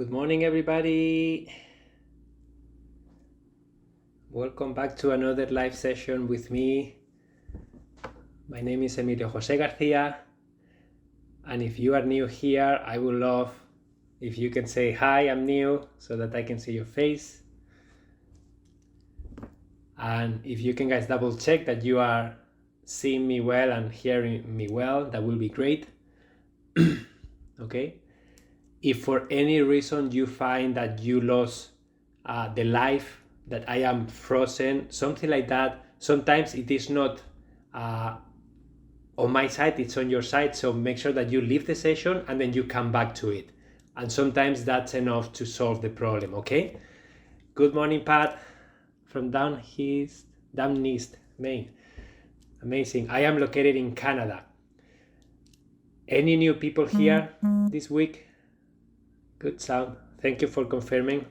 Good morning, everybody. Welcome back to another live session with me. My name is Emilio Jose Garcia, and if you are new here, I would love if you can say hi, I'm new, so that I can see your face. And if you can guys double check that you are seeing me well and hearing me well, that will be great. Okay. If for any reason you find that you lost the live, that I am frozen, something like that, sometimes it is not on my side, it's on your side. So make sure that you leave the session and then you come back to it. And sometimes that's enough to solve the problem, okay? Good morning, Pat, from down east, Maine. Amazing. I am located in Canada. Any new people here this week? Good sound. Thank you for confirming.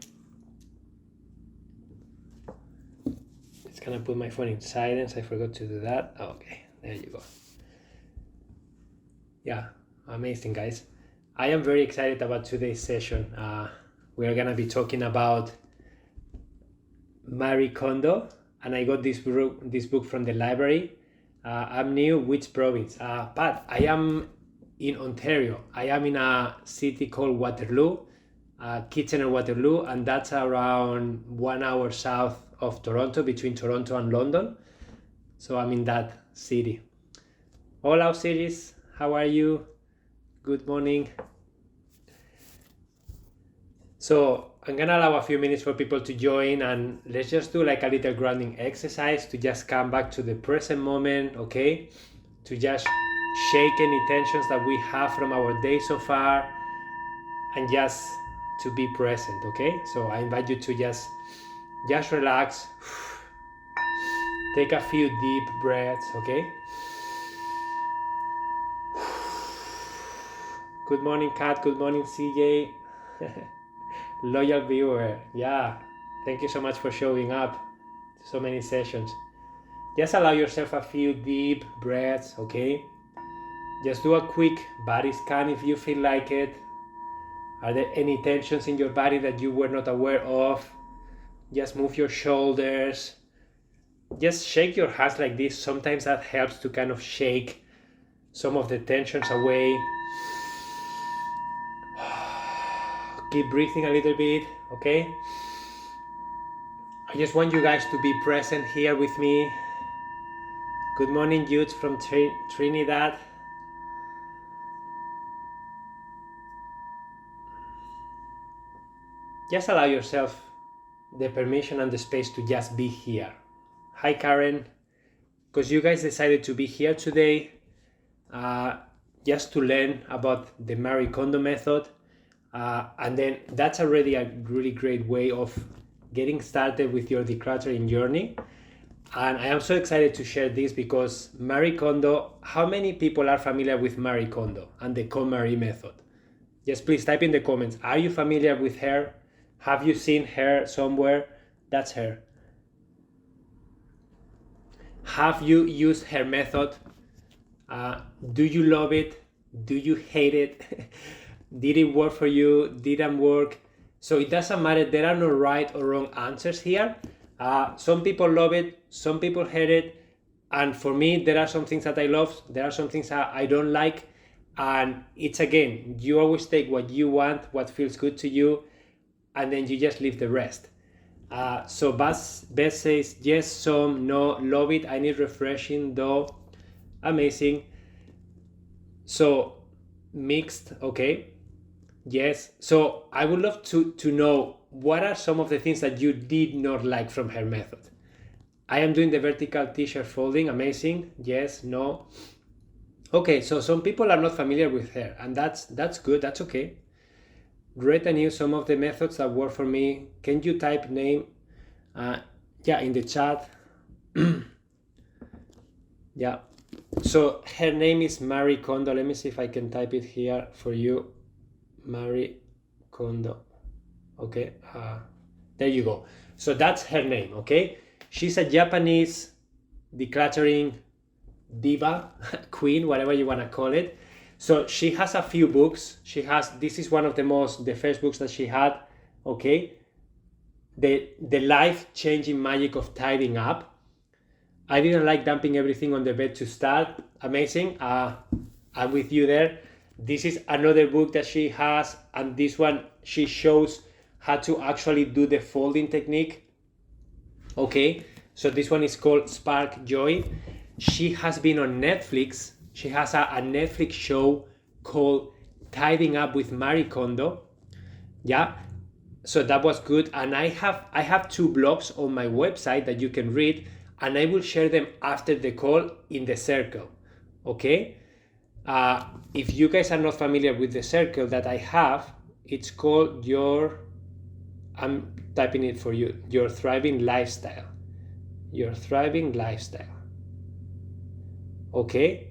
Just gonna put my phone in silence. I forgot to do that. Okay, there you go. Yeah, amazing, guys. I am very excited about today's session. We are gonna be talking about Marie Kondo, and I got this book from the library. I'm new. Which province? Pat, I am in Ontario. I am in a city called Waterloo, Kitchener-Waterloo, and that's around 1 hour south of Toronto, between Toronto and London. So I'm in that city. Hola, Osiris, how are you? Good morning. So I'm gonna allow a few minutes for people to join, and let's just do like a little grounding exercise to just come back to the present moment, okay? To just shake any tensions that we have from our day so far and just to be present, okay? So I invite you to just relax, take a few deep breaths, okay? Good morning, Kat. Good morning, CJ. Loyal viewer. Yeah, thank you so much for showing up to so many sessions. Just allow yourself a few deep breaths, okay? Just do a quick body scan if you feel like it. Are there any tensions in your body that you were not aware of? Just move your shoulders. Just shake your hands like this. Sometimes that helps to kind of shake some of the tensions away. Keep breathing a little bit, okay? I just want you guys to be present here with me. Good morning, Jude from Trinidad. Just allow yourself the permission and the space to just be here. Hi, Karen. Because you guys decided to be here today just to learn about the Marie Kondo method. And then that's already a really great way of getting started with your decluttering journey. And I am so excited to share this because Marie Kondo, how many people are familiar with Marie Kondo and the Konmari method? Just please type in the comments. Are you familiar with her? Have you seen her somewhere? That's her. Have you used her method? Do you love it? Do you hate it? Did it work for you? Didn't work? So it doesn't matter. There are no right or wrong answers here. Some people love it, some people hate it, and for me there are some things that I love, there are some things that I don't like, and it's again, you always take what you want, what feels good to you, and then you just leave the rest. So Beth says yes, some, no, love it, I need refreshing though. Amazing. So mixed, okay, yes. So I would love to know what are some of the things that you did not like from her method. I am doing the vertical t-shirt folding. Amazing. Yes, no. Okay, so some people are not familiar with her, and that's good. That's okay. Great, and use some of the methods that work for me. Can you type name? Yeah, in the chat. Yeah. So her name is Marie Kondo. Let me see if I can type it here for you. Marie Kondo. Okay, there you go. So that's her name, okay? She's a Japanese decluttering diva, queen, whatever you want to call it. So she has a few books. This is one of the first books that she had, okay? The life-changing magic of tidying up. I didn't like dumping everything on the bed to start. Amazing. I'm with you there. This is another book that she has, and this one she shows how to actually do the folding technique. Okay, so this one is called Spark Joy. She has been on Netflix. She has a Netflix show called Tithing Up with Marie Kondo. Yeah, so that was good. And I have 2 blogs on my website that you can read, and I will share them after the call in the circle. Okay, if you guys are not familiar with the circle that I have, it's called I'm typing it for you, Your Thriving Lifestyle. Your Thriving Lifestyle. Okay,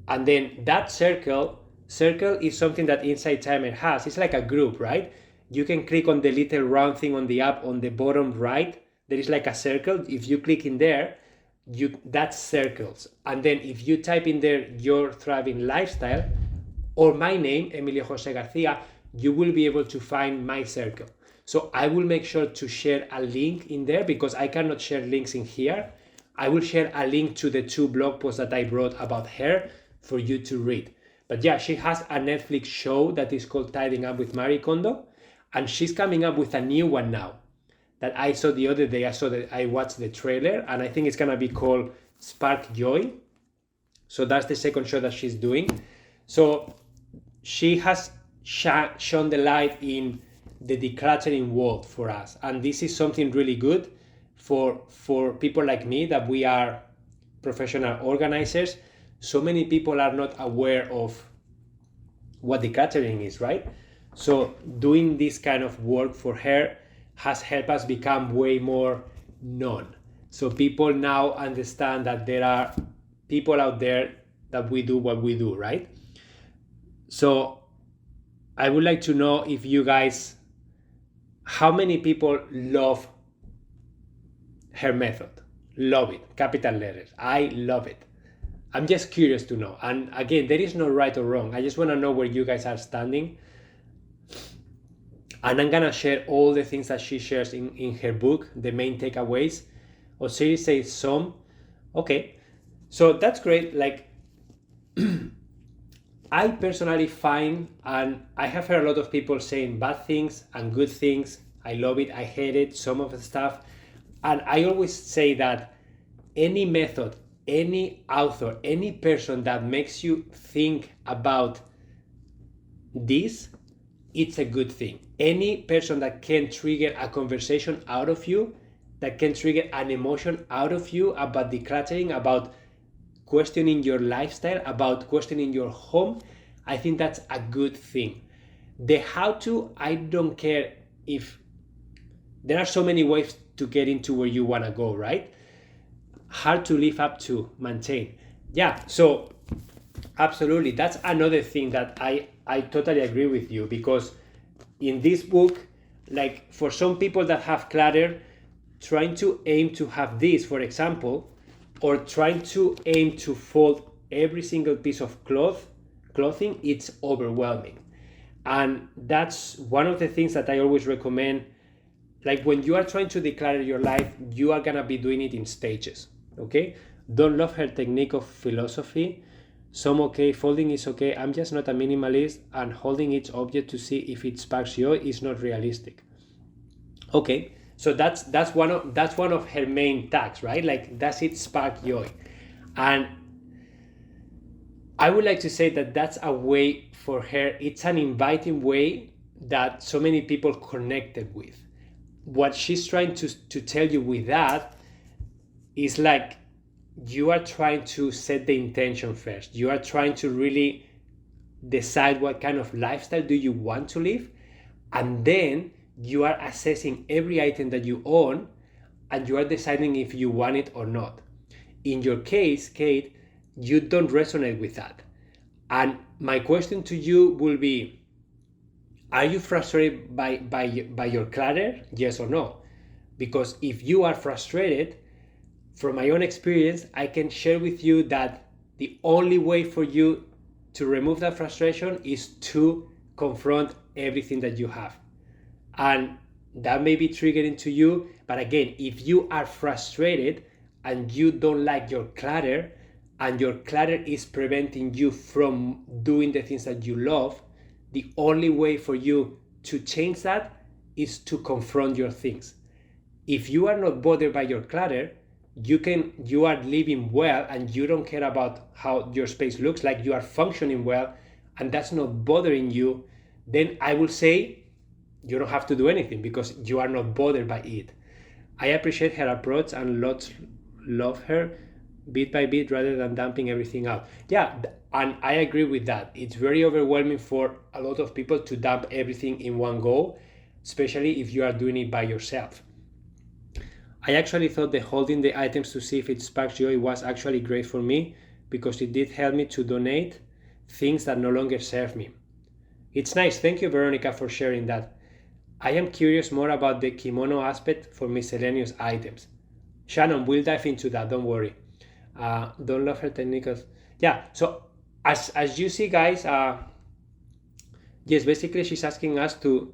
and then that circle is something that Inside Timer has. It's like a group, right? You can click on the little round thing on the app on the bottom right. There is like a circle. If you click in there, that's circles. And then if you type in there Your Thriving Lifestyle or my name, Emilio Jose Garcia, you will be able to find my circle. So I will make sure to share a link in there because I cannot share links in here. I will share a link to the 2 blog posts that I wrote about her for you to read. But yeah, she has a Netflix show that is called Tidying Up with Marie Kondo, and she's coming up with a new one now that I saw the other day. I watched the trailer, and I think it's gonna be called Spark Joy. So that's the second show that she's doing. So she has shone the light in the decluttering world for us, and this is something really good for people like me that we are professional organizers. So many people are not aware of what decluttering is, right? So doing this kind of work for her has helped us become way more known. So people now understand that there are people out there that we do what we do, right? So I would like to know if you guys, how many people love her method? Love it, capital letters. I love it. I'm just curious to know. And again, there is no right or wrong. I just want to know where you guys are standing. And I'm gonna share all the things that she shares in her book, the main takeaways. Osiris says some. Okay, so that's great. Like, I personally find, and I have heard a lot of people saying bad things and good things. I love it, I hate it, some of the stuff. And I always say that any method, any author, any person that makes you think about this, it's a good thing. Any person that can trigger a conversation out of you, that can trigger an emotion out of you about decluttering, about questioning your lifestyle, about questioning your home, I think that's a good thing. The how to, I don't care if there are so many ways to get into where you want to go, right? Hard to live up to, maintain. Yeah, so absolutely. That's another thing that I totally agree with you, because in this book, like for some people that have clutter, trying to aim to have this, for example, or trying to aim to fold every single piece of clothing, it's overwhelming. And that's one of the things that I always recommend. Like when you are trying to declutter your life, you are gonna be doing it in stages, okay? Don't love her technique of philosophy. Some okay, folding is okay. I'm just not a minimalist, and holding each object to see if it sparks joy is not realistic. Okay, so that's one of her main tags, right? Like, does it spark joy? And I would like to say that that's a way for her. It's an inviting way that so many people connected with. What she's trying to tell you with that is like, you are trying to set the intention first. You are trying to really decide what kind of lifestyle do you want to live, and then you are assessing every item that you own, and you are deciding if you want it or not. In your case, Kate, you don't resonate with that. And my question to you will be, are you frustrated by your clutter? Yes or no? Because if you are frustrated, from my own experience, I can share with you that the only way for you to remove that frustration is to confront everything that you have. And that may be triggering to you, but again, if you are frustrated and you don't like your clutter, and your clutter is preventing you from doing the things that you love, the only way for you to change that is to confront your things. If you are not bothered by your clutter, you are living well and you don't care about how your space looks like, you are functioning well, and that's not bothering you, then I will say you don't have to do anything because you are not bothered by it. I appreciate her approach and lots love her bit by bit rather than dumping everything out. Yeah, and I agree with that. It's very overwhelming for a lot of people to dump everything in one go, especially if you are doing it by yourself. I actually thought the holding the items to see if it sparks joy was actually great for me because it did help me to donate things that no longer serve me. It's nice. Thank you, Veronica, for sharing that. I am curious more about the kimono aspect for miscellaneous items. Shannon, we'll dive into that, don't worry. Don't love her technicals. Yeah, so as you see, guys, yes, basically she's asking us to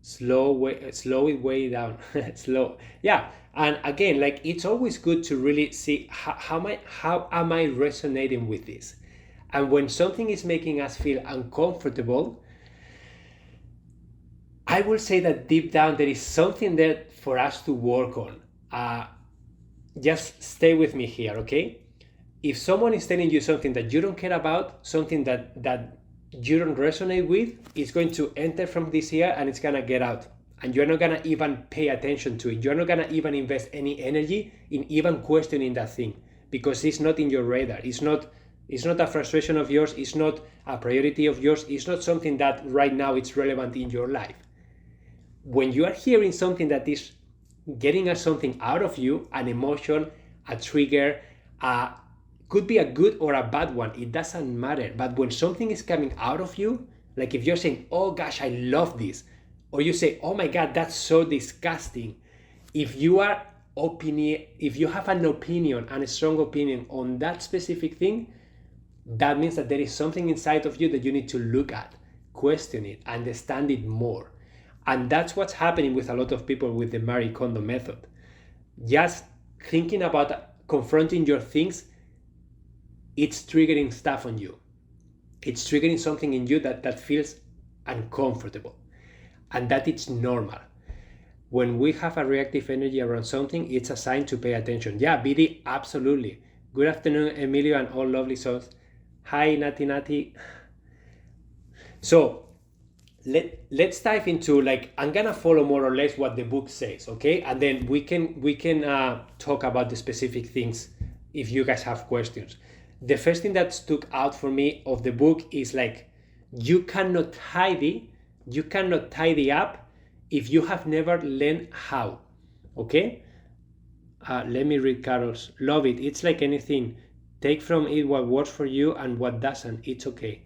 slow it way down. Slow. Yeah, and again, like, it's always good to really see how am I resonating with this. And when something is making us feel uncomfortable, I will say that deep down there is something there for us to work on. Just stay with me here, okay? If someone is telling you something that you don't care about, something that you don't resonate with, it's going to enter from this ear and it's gonna get out. And you're not gonna even pay attention to it. You're not gonna even invest any energy in even questioning that thing because it's not in your radar. It's not a frustration of yours. It's not a priority of yours. It's not something that right now it's relevant in your life. When you are hearing something that is getting something out of you, an emotion, a trigger, could be a good or a bad one, it doesn't matter. But when something is coming out of you, like if you're saying, oh gosh, I love this, or you say, oh my God, that's so disgusting. If you have an opinion and a strong opinion on that specific thing, that means that there is something inside of you that you need to look at, question it, understand it more. And that's what's happening with a lot of people with the Marie Kondo method. Just thinking about confronting your things, it's triggering stuff on you. It's triggering something in you that feels uncomfortable. And that it's normal. When we have a reactive energy around something, it's a sign to pay attention. Yeah, BD, absolutely. Good afternoon, Emilio and all lovely souls. Hi, Nati. So, let's dive into, like, I'm gonna follow more or less what the book says, okay? And then we can talk about the specific things if you guys have questions. The first thing that stuck out for me of the book is, like, you cannot tidy up if you have never learned how, okay? Let me read Carol's. Love it. It's like anything. Take from it what works for you and what doesn't. It's okay.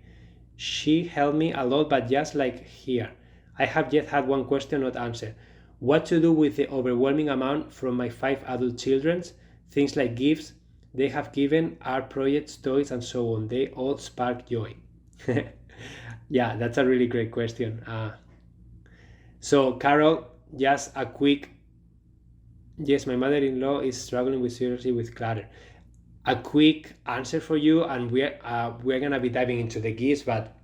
She helped me a lot, but just like here, I have yet had one question not answered. What to do with the overwhelming amount from my 5 adult children? Things like gifts they have given, art projects, toys, and so on. They all spark joy. Yeah, that's a really great question. So Carol, just a quick, yes, my mother-in-law is struggling seriously with clutter. A quick answer for you, and we're gonna be diving into the gifts, but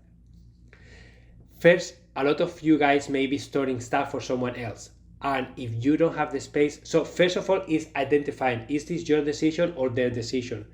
first, a lot of you guys may be storing stuff for someone else, and if you don't have the space, so first of all is identifying, is this your decision or their decision?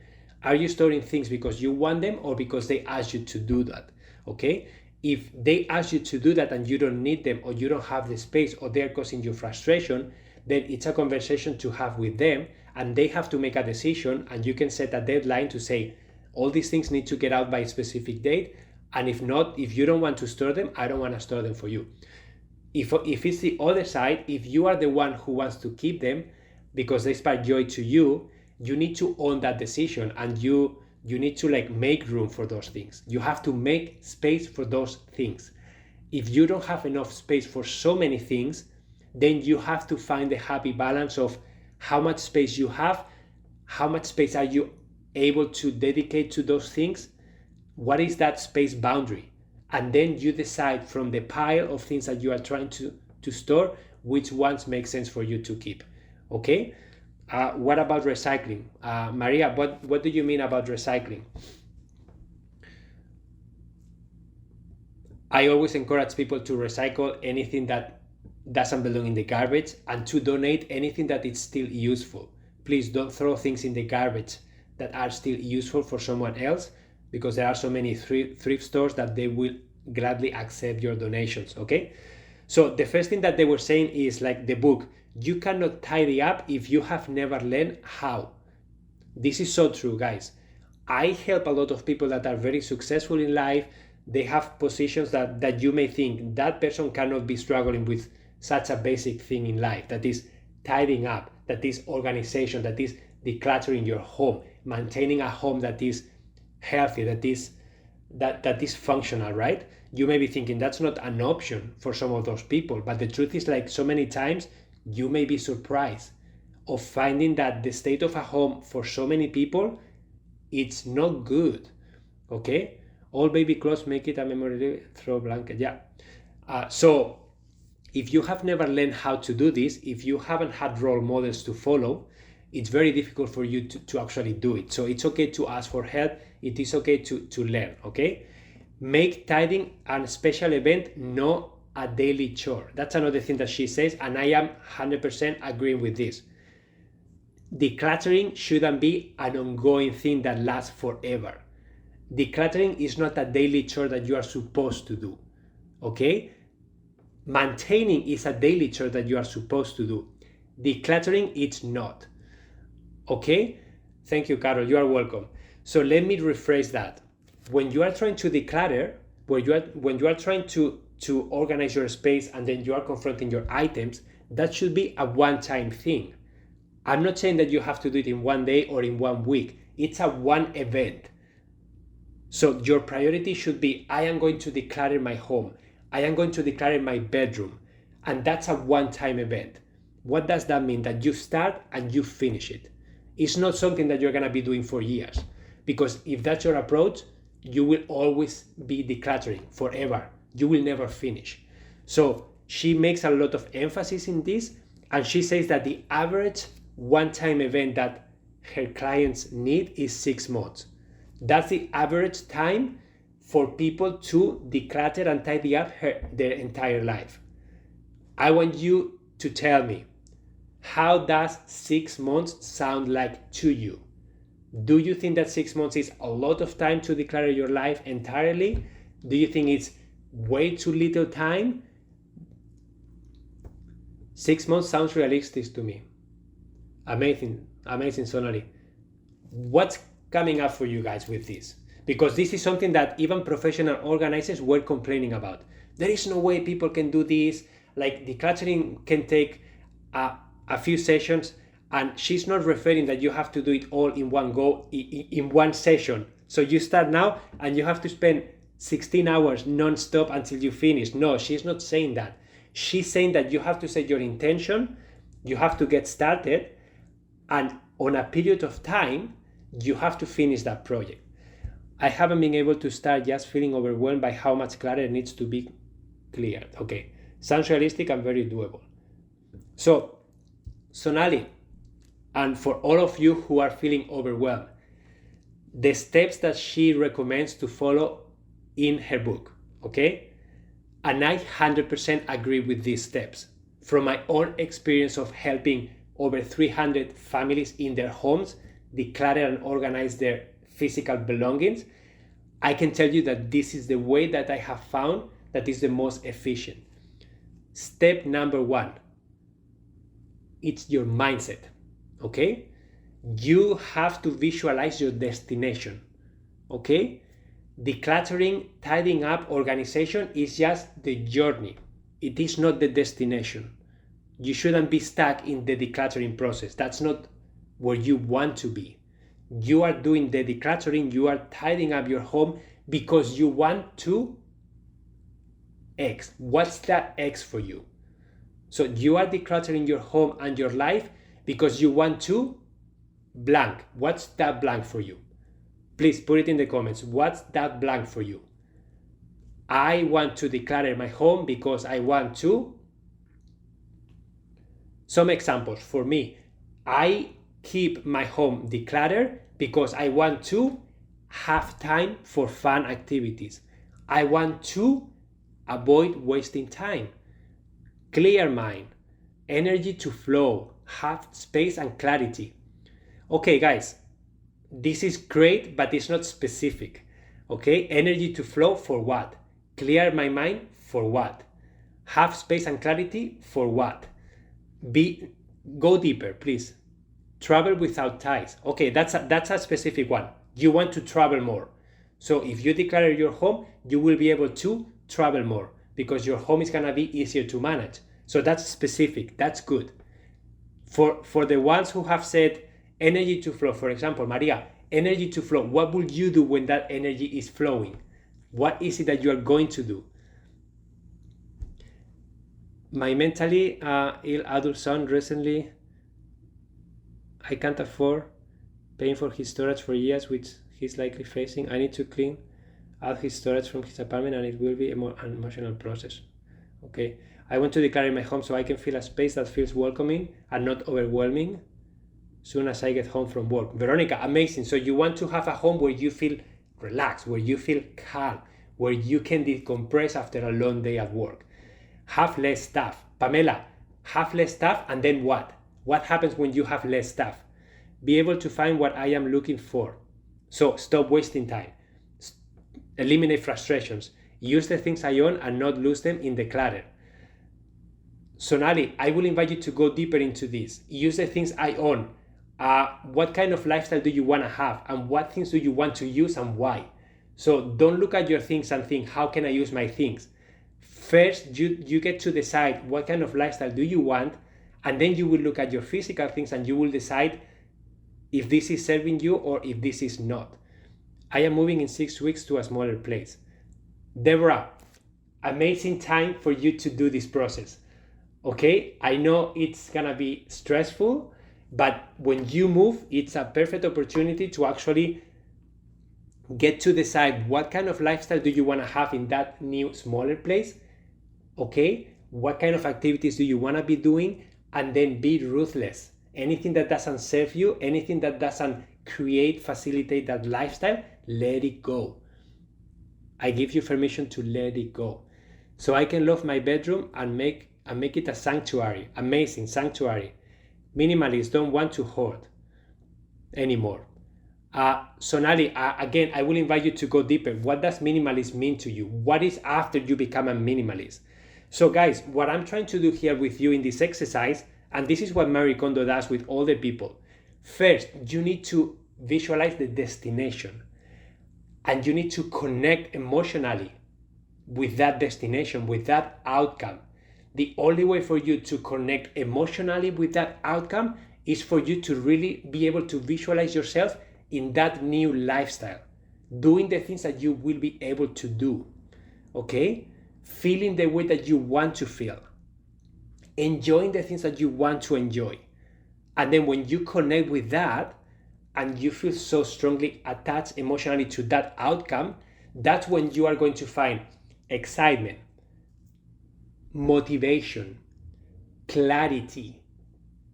Are you storing things because you want them or because they asked you to do that? Okay, if they ask you to do that and you don't need them, or you don't have the space, or they're causing you frustration, then it's a conversation to have with them, and they have to make a decision, and you can set a deadline to say, all these things need to get out by a specific date, and if not, if you don't want to store them, I don't want to store them for you. If it's the other side, if you are the one who wants to keep them because they spark joy to you, you need to own that decision, and you need to, like, make room for those things. You have to make space for those things. If you don't have enough space for so many things, then you have to find the happy balance of how much space you have, how much space are you able to dedicate to those things, What is that space boundary? And then you decide from the pile of things that you are trying to store, which ones make sense for you to keep. Okay? What about recycling? Maria, what do you mean about recycling? I always encourage people to recycle anything that doesn't belong in the garbage and to donate anything that is still useful. Please don't throw things in the garbage that are still useful for someone else, because there are so many thrift stores that they will gladly accept your donations, okay? So the first thing that they were saying is like the book, you cannot tidy up if you have never learned how. This is so true, guys. I help a lot of people that are very successful in life. They have positions that you may think that person cannot be struggling with such a basic thing in life, that is tidying up, that is organization, that is decluttering your home, maintaining a home that is healthy, that is functional, right? You may be thinking that's not an option for some of those people, but the truth is, like, so many times you may be surprised of finding that the state of a home for so many people, it's not good. Okay, all baby clothes make it a memory, throw blanket. Yeah. So if you have never learned how to do this, if you haven't had role models to follow, it's very difficult for you to actually do it. So it's okay to ask for help. It is okay to learn, okay? Make tidying a special event, not a daily chore. That's another thing that she says, and I am 100% agreeing with this. Decluttering shouldn't be an ongoing thing that lasts forever. Decluttering is not a daily chore that you are supposed to do, okay? Maintaining is a daily chore that you are supposed to do. Decluttering, it's not. Okay? Thank you, Carol. You are welcome. So let me rephrase that. When you are trying to declutter, when you are trying to organize your space and then you are confronting your items, that should be a one-time thing. I'm not saying that you have to do it in one day or in 1 week. It's a one event. So your priority should be, I am going to declutter my home. I am going to declutter my bedroom. And that's a one-time event. What does that mean? That you start and you finish it. It's not something that you're going to be doing for years. Because if that's your approach, you will always be decluttering forever. You will never finish. So she makes a lot of emphasis in this. And she says that the average one-time event that her clients need is 6 months. That's the average time for people to declutter and tidy up their entire life. I want you to tell me, how does 6 months sound like to you? Do you think that 6 months is a lot of time to declutter your life entirely? Do you think it's way too little time? 6 months sounds realistic to me. Amazing, Sonali. What's coming up for you guys with this? Because this is something that even professional organizers were complaining about. There is no way people can do this. Like, decluttering can take a few sessions, and she's not referring that you have to do it all in one go, in one session. So you start now and you have to spend 16 hours non-stop until you finish. No, she's not saying that. She's saying that you have to set your intention, you have to get started, and on a period of time, you have to finish that project. I haven't been able to start, just feeling overwhelmed by how much clutter needs to be cleared. Okay, sounds realistic and very doable. So, Sonali, and for all of you who are feeling overwhelmed, the steps that she recommends to follow in her book, okay? And I 100% agree with these steps. From my own experience of helping over 300 families in their homes declutter and organize their physical belongings, I can tell you that this is the way that I have found that is the most efficient. Step number 1, it's your mindset, okay? You have to visualize your destination, okay? Decluttering, tidying up, organization is just the journey. It is not the destination. You shouldn't be stuck in the decluttering process. That's not where you want to be. You are doing the decluttering, you are tidying up your home because you want to X. What's that X for you? So you are decluttering your home and your life because you want to blank. What's that blank for you? Please put it in the comments. What's that blank for you? I want to declutter my home because I want to. Some examples for me. I keep my home decluttered because I want to have time for fun activities. I want to avoid wasting time. Clear mind, energy to flow, have space and clarity. Okay, guys, this is great, but it's not specific. Okay, energy to flow for what? Clear my mind for what? Have space and clarity for what? Go deeper, please. Travel without ties. Okay, that's a specific one. You want to travel more. So if you declutter your home, you will be able to travel more because your home is gonna be easier to manage. So that's specific, that's good. For the ones who have said energy to flow, for example, Maria, energy to flow, what will you do when that energy is flowing? What is it that you are going to do? My mentally ill adult son recently, I can't afford paying for his storage for years, which he's likely facing. I need to clean out his storage from his apartment, and it will be an emotional process. Okay, I want to declare my home so I can feel a space that feels welcoming and not overwhelming soon as I get home from work. Veronica, amazing. So you want to have a home where you feel relaxed, where you feel calm, where you can decompress after a long day at work. Have less stuff. Pamela, have less stuff, and then what? What happens when you have less stuff? Be able to find what I am looking for. So stop wasting time. Eliminate frustrations. Use the things I own and not lose them in the clutter. Sonali, I will invite you to go deeper into this. Use the things I own. What kind of lifestyle do you want to have, and what things do you want to use and why? So don't look at your things and think, how can I use my things? First, you get to decide what kind of lifestyle do you want, and then you will look at your physical things and you will decide if this is serving you or if this is not. I am moving in 6 weeks to a smaller place. Deborah, amazing time for you to do this process. Okay, I know it's gonna be stressful, but when you move, it's a perfect opportunity to actually get to decide what kind of lifestyle do you want to have in that new smaller place. Okay, what kind of activities do you want to be doing, and then be ruthless. Anything that doesn't serve you, anything that doesn't facilitate that lifestyle, let it go. I give you permission to let it go. So I can love my bedroom and make it a sanctuary, amazing sanctuary. Minimalists don't want to hoard anymore. Sonali, again, I will invite you to go deeper. What does minimalist mean to you? What is after you become a minimalist? So guys, what I'm trying to do here with you in this exercise, and this is what Marie Kondo does with all the people. First, you need to visualize the destination, and you need to connect emotionally with that destination, with that outcome. The only way for you to connect emotionally with that outcome is for you to really be able to visualize yourself in that new lifestyle, doing the things that you will be able to do, okay? Feeling the way that you want to feel, enjoying the things that you want to enjoy. And then when you connect with that and you feel so strongly attached emotionally to that outcome, that's when you are going to find excitement, motivation, clarity,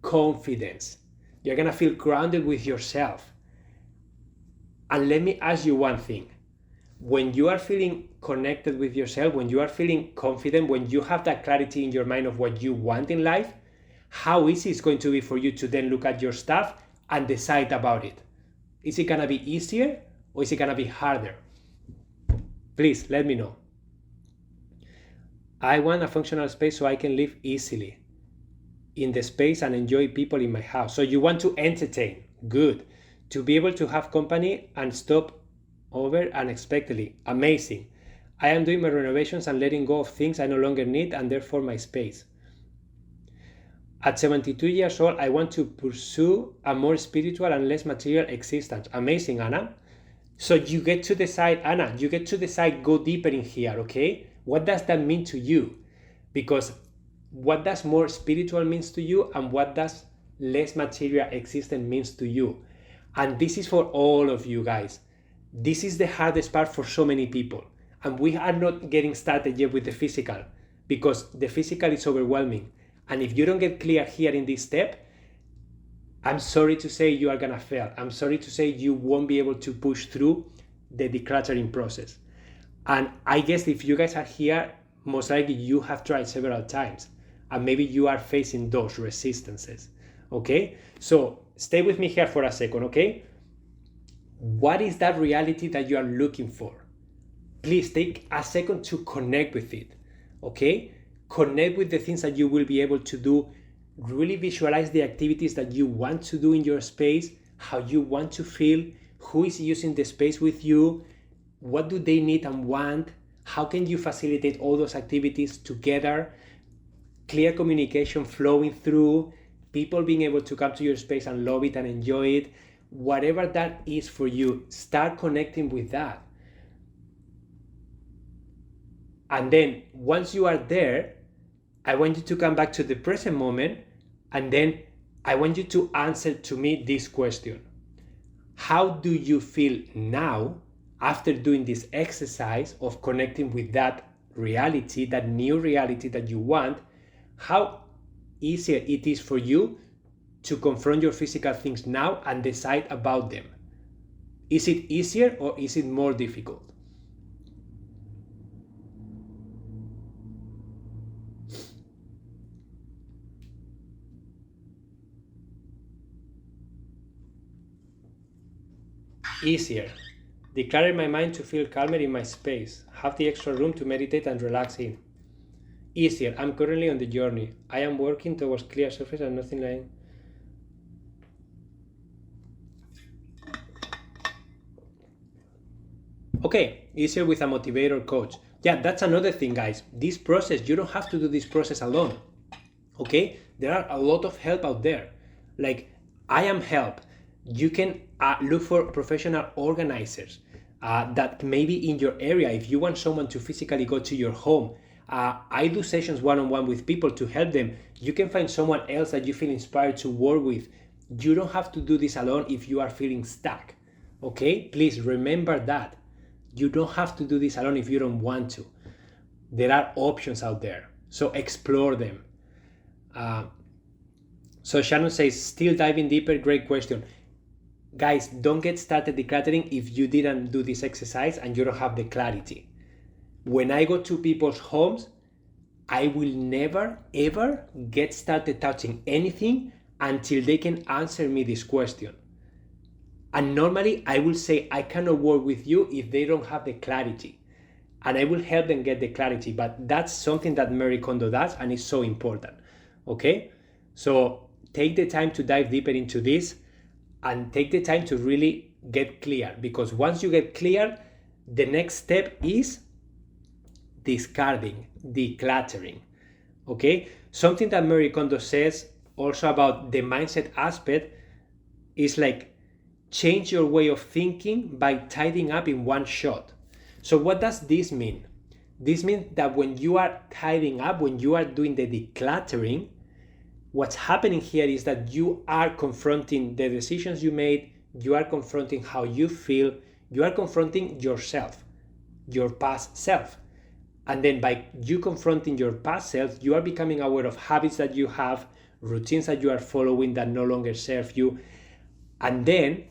confidence. You're gonna feel grounded with yourself. And let me ask you one thing. When you are feeling connected with yourself, when you are feeling confident, when you have that clarity in your mind of what you want in life, how easy it's going to be for you to then look at your stuff and decide about it? Is it gonna be easier or is it gonna be harder? Please let me know. I want a functional space so I can live easily in the space and enjoy people in my house. So you want to entertain, good. To be able to have company and stop over unexpectedly, amazing. I am doing my renovations and letting go of things I no longer need and therefore my space. At 72 years old, I want to pursue a more spiritual and less material existence. Amazing, Anna. So you get to decide, Anna, you get to decide, go deeper in here, okay? What does that mean to you? Because what does more spiritual means to you and what does less material existence means to you? And this is for all of you guys. This is the hardest part for so many people. And we are not getting started yet with the physical, because the physical is overwhelming. And if you don't get clear here in this step, I'm sorry to say you are gonna fail. I'm sorry to say you won't be able to push through the decluttering process. And I guess if you guys are here, most likely you have tried several times, and maybe you are facing those resistances, okay? So stay with me here for a second, okay? What is that reality that you are looking for? Please take a second to connect with it, okay? Connect with the things that you will be able to do. Really visualize the activities that you want to do in your space, how you want to feel, who is using the space with you, what do they need and want, how can you facilitate all those activities together, clear communication flowing through, people being able to come to your space and love it and enjoy it. Whatever that is for you, start connecting with that. And then once you are there, I want you to come back to the present moment, and then I want you to answer to me this question. How do you feel now after doing this exercise of connecting with that reality, that new reality that you want? How easier it is for you to confront your physical things now and decide about them? Is it easier or is it more difficult? Easier. Declutter my mind to feel calmer in my space. Have the extra room to meditate and relax in. Easier. I'm currently on the journey. I am working towards clear surface and nothing like. Okay, easier with a motivator coach. Yeah, that's another thing, guys. This process, you don't have to do this process alone. Okay? There are a lot of help out there. Like, I am help. You can look for professional organizers that maybe in your area, if you want someone to physically go to your home. I do sessions one-on-one with people to help them. You can find someone else that you feel inspired to work with. You don't have to do this alone if you are feeling stuck. Okay? Please remember that. You don't have to do this alone if you don't want to. There are options out there, so explore them. So Shannon says, still diving deeper, great question. Guys, don't get started decluttering if you didn't do this exercise and you don't have the clarity. When I go to people's homes, I will never ever get started touching anything until they can answer me this question. And normally I will say I cannot work with you if they don't have the clarity. And I will help them get the clarity. But that's something that Marie Kondo does, and it's so important. Okay? So take the time to dive deeper into this and take the time to really get clear. Because once you get clear, the next step is discarding, decluttering. Okay? Something that Marie Kondo says also about the mindset aspect is like, change your way of thinking by tidying up in one shot. So what does this mean? This means that when you are tidying up, when you are doing the decluttering, what's happening here is that you are confronting the decisions you made, you are confronting how you feel, you are confronting yourself, your past self. And then by you confronting your past self, you are becoming aware of habits that you have, routines that you are following that no longer serve you. And then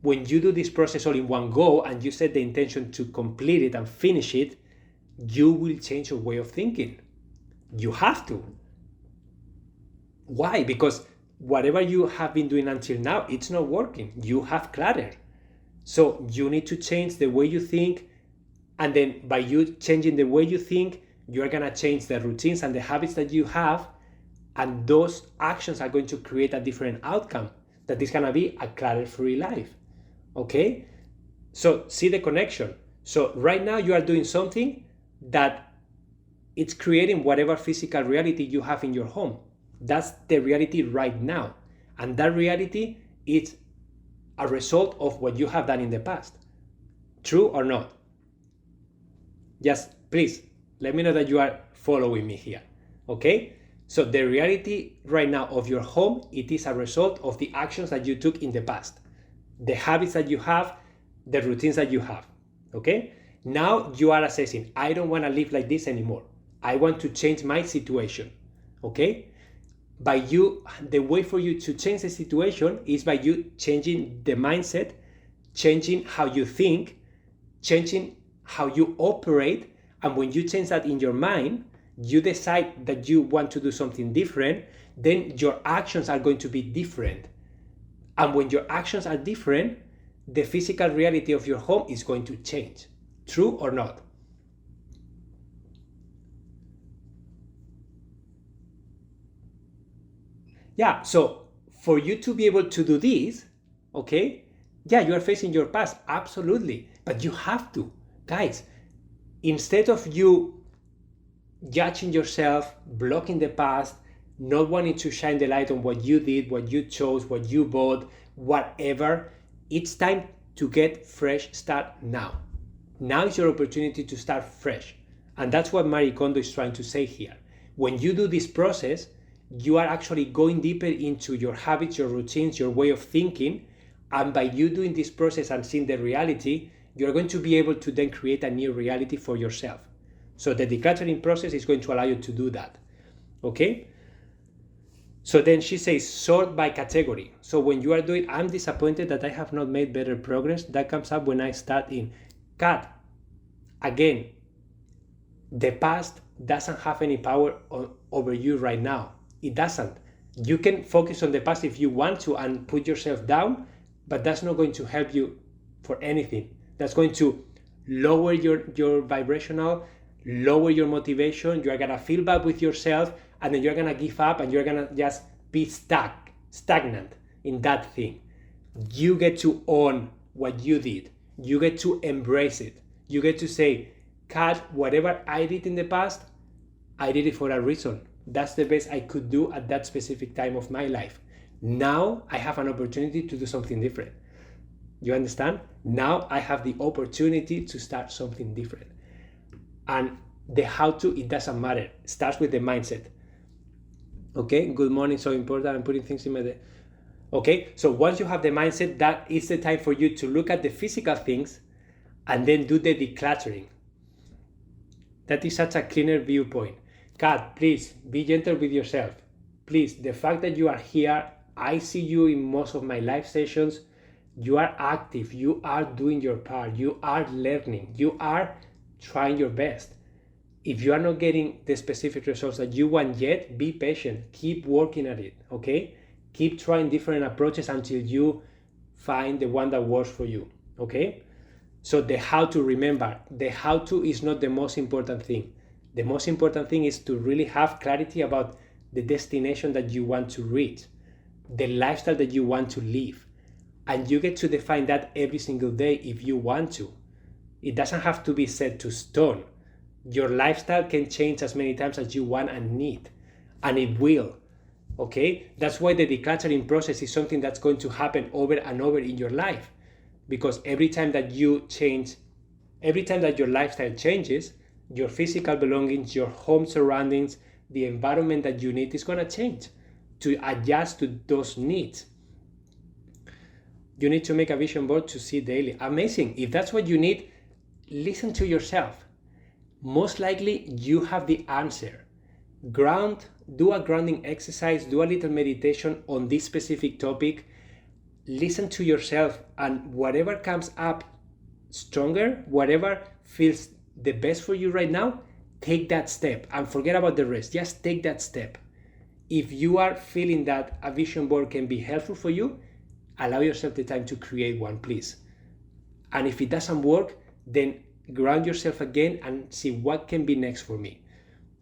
when you do this process all in one go and you set the intention to complete it and finish it, you will change your way of thinking. You have to. Why? Because whatever you have been doing until now, it's not working. You have clutter. So you need to change the way you think. And then by you changing the way you think, you're going to change the routines and the habits that you have. And those actions are going to create a different outcome. That is going to be a clutter-free life. Okay? So see the connection. So right now you are doing something that it's creating whatever physical reality you have in your home. That's the reality right now. And that reality is a result of what you have done in the past. True or not? Just please let me know that you are following me here. Okay? So the reality right now of your home, it is a result of the actions that you took in the past. The habits that you have, the routines that you have. Okay? Now you are assessing, I don't want to live like this anymore. I want to change my situation. Okay? The way for you to change the situation is by you changing the mindset, changing how you think, changing how you operate. And when you change that in your mind, you decide that you want to do something different, then your actions are going to be different. And when your actions are different, the physical reality of your home is going to change. True or not? Yeah, so for you to be able to do this, okay, yeah, you are facing your past, absolutely, but you have to. Guys, instead of you judging yourself, blocking the past, not wanting to shine the light on what you did, what you chose, what you bought, whatever, it's time to get fresh start now. Now is your opportunity to start fresh. And that's what Marie Kondo is trying to say here. When you do this process, you are actually going deeper into your habits, your routines, your way of thinking. And by you doing this process and seeing the reality, you're going to be able to then create a new reality for yourself. So the decluttering process is going to allow you to do that. Okay? So then she says, sort by category. So when you are doing, I'm disappointed that I have not made better progress. That comes up when I start in cut. Again, the past doesn't have any power over you right now. It doesn't. You can focus on the past if you want to and put yourself down, but that's not going to help you for anything. That's going to lower your vibrational, lower your motivation. You're going to feel bad with yourself, and then you're going to give up and you're going to just be stagnant in that thing. You get to own what you did. You get to embrace it. You get to say, Kat, whatever I did in the past, I did it for a reason. That's the best I could do at that specific time of my life. Now I have an opportunity to do something different. You understand? Now I have the opportunity to start something different. And the how to, it doesn't matter. It starts with the mindset. Okay, good morning, so important. I'm putting things in my day. Okay, so once you have the mindset, that is the time for you to look at the physical things and then do the decluttering. That is such a cleaner viewpoint. Kat, please be gentle with yourself. Please, the fact that you are here, I see you in most of my live sessions. You are active, you are doing your part, you are learning, you are trying your best. If you are not getting the specific results that you want yet, be patient, keep working at it, okay? Keep trying different approaches until you find the one that works for you, okay? So the how to, remember, the how to is not the most important thing. The most important thing is to really have clarity about the destination that you want to reach, the lifestyle that you want to live. And you get to define that every single day if you want to. It doesn't have to be set to stone. Your lifestyle can change as many times as you want and need, and it will, okay? That's why the decluttering process is something that's going to happen over and over in your life, because every time that you change, every time that your lifestyle changes, your physical belongings, your home surroundings, the environment that you need is going to change to adjust to those needs. You need to make a vision board to see daily. Amazing. If that's what you need, listen to yourself. Most likely you have the answer. Do a grounding exercise, do a little meditation on this specific topic. Listen to yourself, and whatever comes up stronger, whatever feels the best for you right now, take that step and forget about the rest. Just take that step. If you are feeling that a vision board can be helpful for you, allow yourself the time to create one, please. And if it doesn't work, then ground yourself again and see what can be next for me.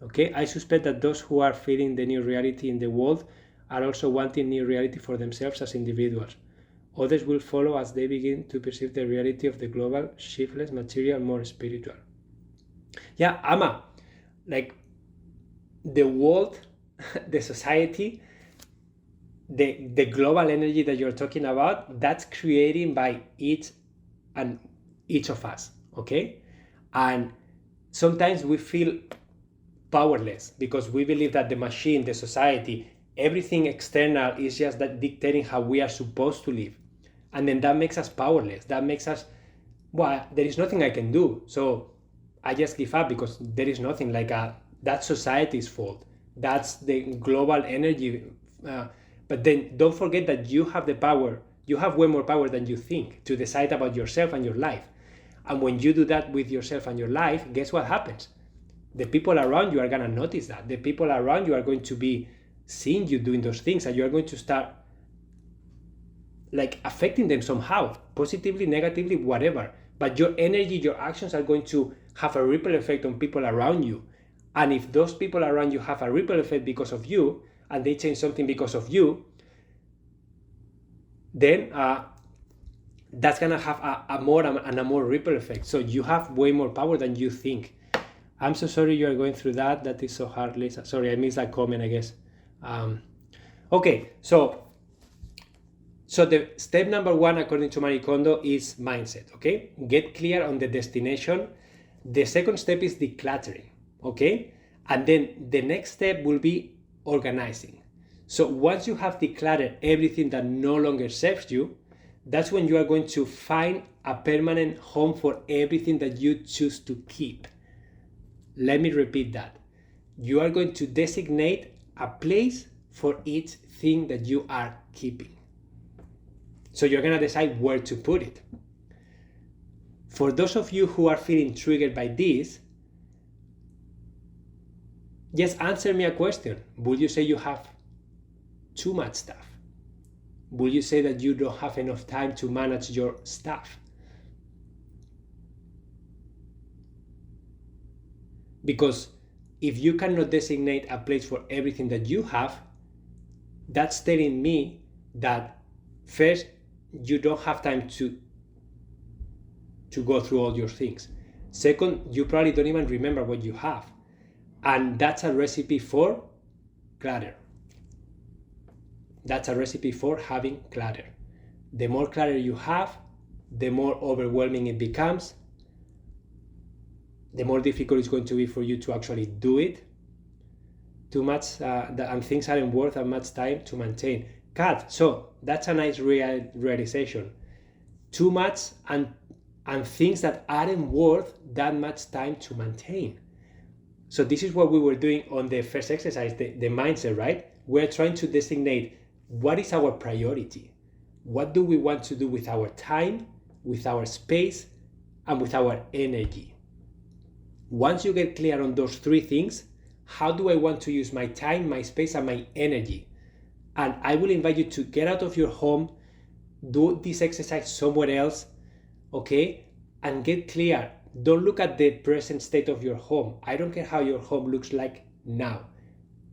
Okay, I suspect that those who are feeling the new reality in the world are also wanting new reality for themselves as individuals. Others will follow as they begin to perceive the reality of the global, shiftless, material, more spiritual. Yeah, Ama, like the world, the society, the global energy that you're talking about, that's created by each of us, okay? And sometimes we feel powerless because we believe that the machine, the society, everything external is just that dictating how we are supposed to live. And then that makes us powerless. That makes us well, there is nothing I can do. So I just give up because there is nothing like that's society's fault. That's the global energy. But then don't forget that you have the power. You have way more power than you think to decide about yourself and your life. And when you do that with yourself and your life, guess what happens? The people around you are going to notice that. The people around you are going to be seeing you doing those things, and you are going to start like affecting them somehow, positively, negatively, whatever. But your energy, your actions are going to have a ripple effect on people around you. And if those people around you have a ripple effect because of you, and they change something because of you, then that's gonna have a more ripple effect. So you have way more power than you think. I'm so sorry you are going through that. That is so hard, Lisa. Sorry, I missed that comment, I guess. Okay, so the step number 1, according to Marie Kondo, is mindset, okay? Get clear on the destination. The second step is decluttering, okay? And then the next step will be organizing. So once you have decluttered everything that no longer serves you, that's when you are going to find a permanent home for everything that you choose to keep. Let me repeat that. You are going to designate a place for each thing that you are keeping. So you're going to decide where to put it. For those of you who are feeling triggered by this, just answer me a question. Would you say you have too much stuff? Will you say that you don't have enough time to manage your stuff? Because if you cannot designate a place for everything that you have, that's telling me that first, you don't have time to go through all your things. Second, you probably don't even remember what you have. And that's a recipe for clutter. That's a recipe for having clutter. The more clutter you have, the more overwhelming it becomes, the more difficult it's going to be for you to actually do it. Too much, and things aren't worth that much time to maintain. Cut. So that's a nice realization. Too much and things that aren't worth that much time to maintain. So this is what we were doing on the first exercise, the mindset, right? We're trying to designate what is our priority. What do we want to do with our time, with our space, and with our energy? Once you get clear on those 3 things, how do I want to use my time, my space, and my energy? And I will invite you to get out of your home, do this exercise somewhere else, okay? And get clear. Don't look at the present state of your home. I don't care how your home looks like now.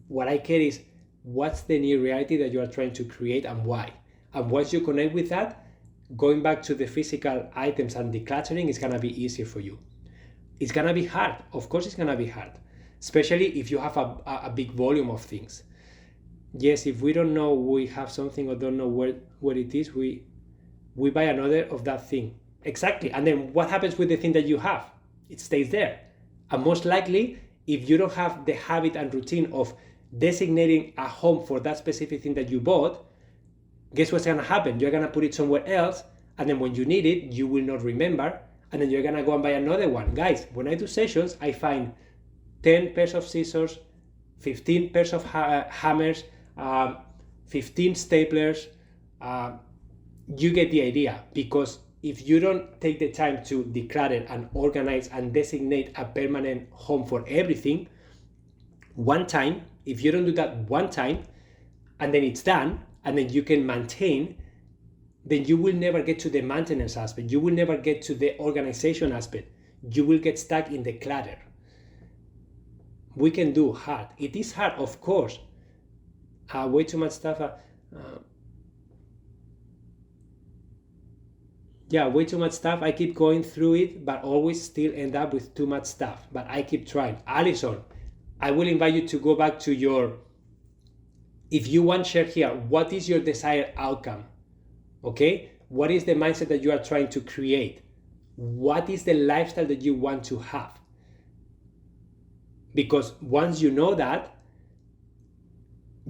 What I care is what's the new reality that you are trying to create and why. And once you connect with that, going back to the physical items and decluttering is gonna be easier for you. It's gonna be hard. Of course it's gonna be hard, especially if you have a big volume of things. Yes, if we don't know we have something or don't know where it is, we buy another of that thing. Exactly. And then what happens with the thing that you have? It stays there. And most likely, if you don't have the habit and routine of designating a home for that specific thing that you bought, guess what's gonna happen? You're gonna put it somewhere else, and then when you need it, you will not remember, and then you're gonna go and buy another one. Guys, when I do sessions, I find 10 pairs of scissors, 15 pairs of hammers, 15 staplers. You get the idea, because if you don't take the time to declutter and organize and designate a permanent home for everything, one time, if you don't do that one time, and then it's done, and then you can maintain, then you will never get to the maintenance aspect. You will never get to the organization aspect. You will get stuck in the clutter. We can do hard. It is hard, of course. Way too much stuff. Way too much stuff. I keep going through it, but always still end up with too much stuff. But I keep trying. Alison, I will invite you to go back to your, if you want, share here, what is your desired outcome? Okay? What is the mindset that you are trying to create? What is the lifestyle that you want to have? Because once you know that,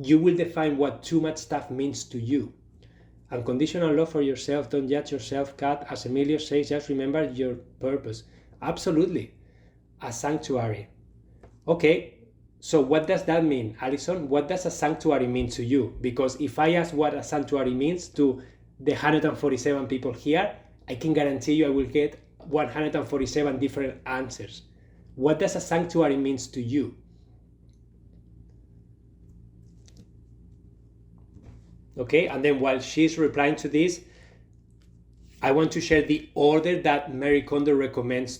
you will define what too much stuff means to you. Unconditional love for yourself. Don't judge yourself, Kat. As Emilio says, just remember your purpose. Absolutely. A sanctuary. Okay, so what does that mean, Alison? What does a sanctuary mean to you? Because if I ask what a sanctuary means to the 147 people here, I can guarantee you I will get 147 different answers. What does a sanctuary means to you? Okay, and then while she's replying to this, I want to share the order that Marie Kondo recommends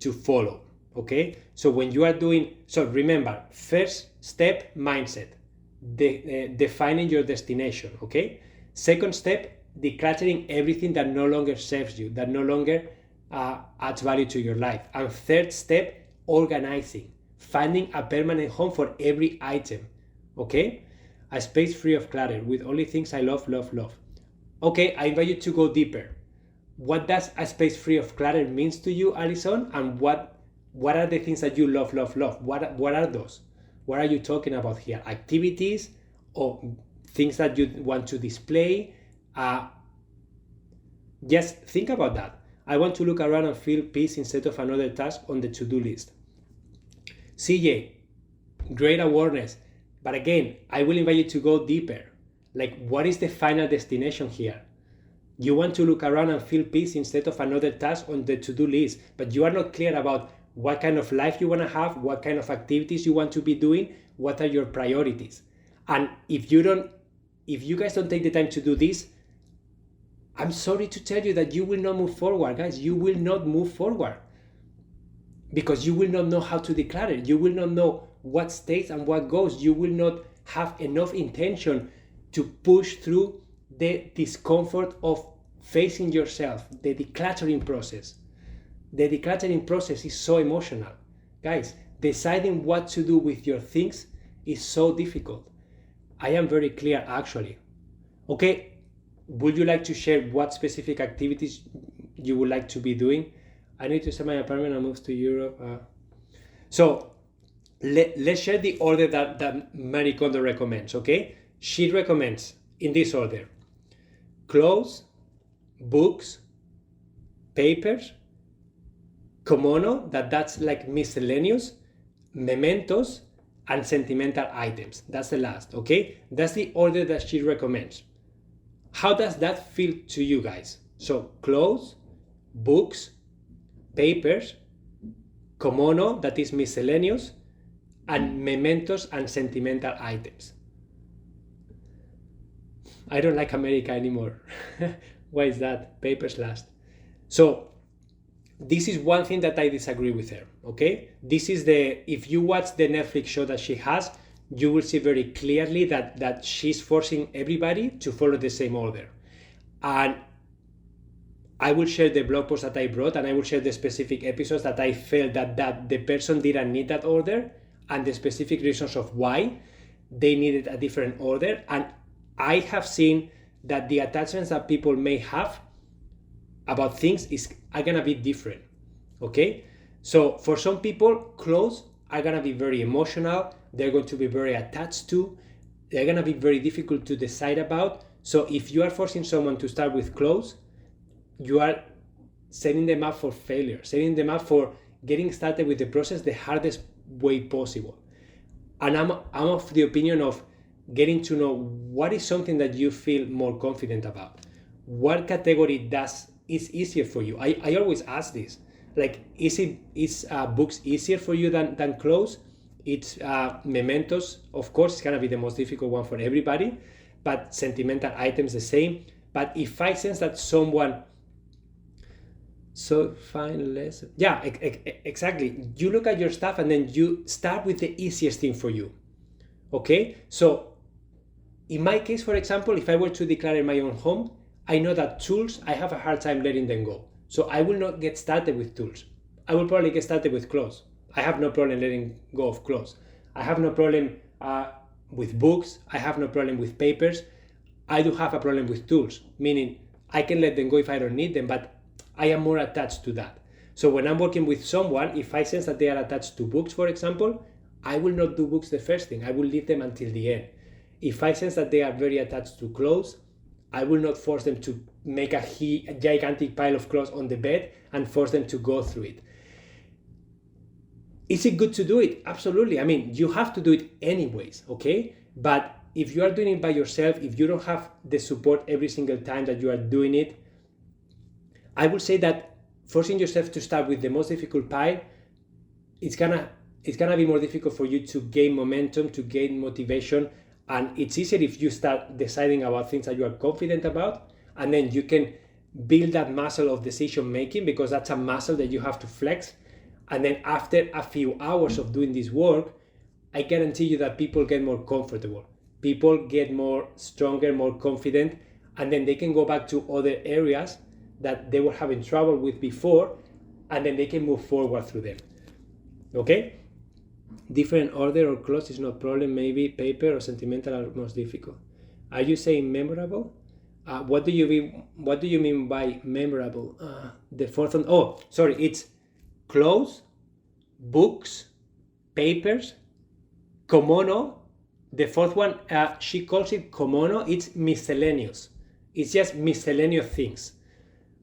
to follow. Okay, so when you are doing, so remember, first step, mindset, defining your destination. Okay, second step, decluttering everything that no longer serves you, that no longer adds value to your life. And third step, organizing, finding a permanent home for every item. Okay, a space free of clutter with only things I love, love, love. Okay, I invite you to go deeper. What does a space free of clutter means to you, Alison? And what are the things that you love, love, love? What are those? What are you talking about here? Activities or things that you want to display? Just think about that. I want to look around and feel peace instead of another task on the to-do list. CJ, great awareness. But again, I will invite you to go deeper. Like, what is the final destination here? You want to look around and feel peace instead of another task on the to-do list, but you are not clear about what kind of life you want to have, what kind of activities you want to be doing, what are your priorities. And if you guys don't take the time to do this, I'm sorry to tell you that you will not move forward, guys. You will not move forward because you will not know how to declutter. You will not know what stays and what goes. You will not have enough intention to push through the discomfort of facing yourself, the decluttering process. The decluttering process is so emotional. Guys, deciding what to do with your things is so difficult. I am very clear, actually. Okay, would you like to share what specific activities you would like to be doing? I need to sell my apartment and move to Europe. So let's share the order that Marie Kondo recommends, okay? She recommends, in this order, clothes, books, papers, komono, that's like miscellaneous, mementos, and sentimental items. That's the last, okay? That's the order that she recommends. How does that feel to you guys? So clothes, books, papers, komono, that is miscellaneous, and mementos and sentimental items. I don't like America anymore. Why is that? Papers last. So this is one thing that I disagree with her, okay? This is if you watch the Netflix show that she has, you will see very clearly that she's forcing everybody to follow the same order. And I will share the blog post that I brought, and I will share the specific episodes that I felt that the person didn't need that order, and the specific reasons of why they needed a different order. And I have seen that the attachments that people may have about things are gonna be different, okay? So for some people, clothes are gonna be very emotional, they're going to be very attached to, they're gonna be very difficult to decide about. So if you are forcing someone to start with clothes, you are setting them up for failure, setting them up for getting started with the process the hardest way possible. And I'm of the opinion of getting to know what is something that you feel more confident about. What category is easier for you? I always ask this. Like, is books easier for you than clothes? It's mementos, of course, it's gonna be the most difficult one for everybody, but sentimental items the same. But if I sense that someone, so find less, yeah, exactly. You look at your stuff and then you start with the easiest thing for you, okay? So in my case, for example, if I were to declare my own home, I know that tools, I have a hard time letting them go. So I will not get started with tools. I will probably get started with clothes. I have no problem letting go of clothes. I have no problem with books. I have no problem with papers. I do have a problem with tools, meaning I can let them go if I don't need them, but I am more attached to that. So when I'm working with someone, if I sense that they are attached to books, for example, I will not do books the first thing. I will leave them until the end. If I sense that they are very attached to clothes, I will not force them to make a gigantic pile of clothes on the bed and force them to go through it. Is it good to do it? Absolutely. I mean, you have to do it anyways, okay? But if you are doing it by yourself, if you don't have the support every single time that you are doing it, I would say that forcing yourself to start with the most difficult pile, it's gonna be more difficult for you to gain momentum, to gain motivation, and it's easier if you start deciding about things that you are confident about, and then you can build that muscle of decision making, because that's a muscle that you have to flex. And then after a few hours of doing this work, I guarantee you that people get more comfortable. People get more stronger, more confident, and then they can go back to other areas that they were having trouble with before, and then they can move forward through them. Okay? Different order or clothes is not problem. Maybe paper or sentimental are most difficult. Are you saying memorable? What do you mean by memorable? The fourth one. Oh, sorry. It's clothes, books, papers, komono. The fourth one, she calls it komono. It's miscellaneous. It's just miscellaneous things.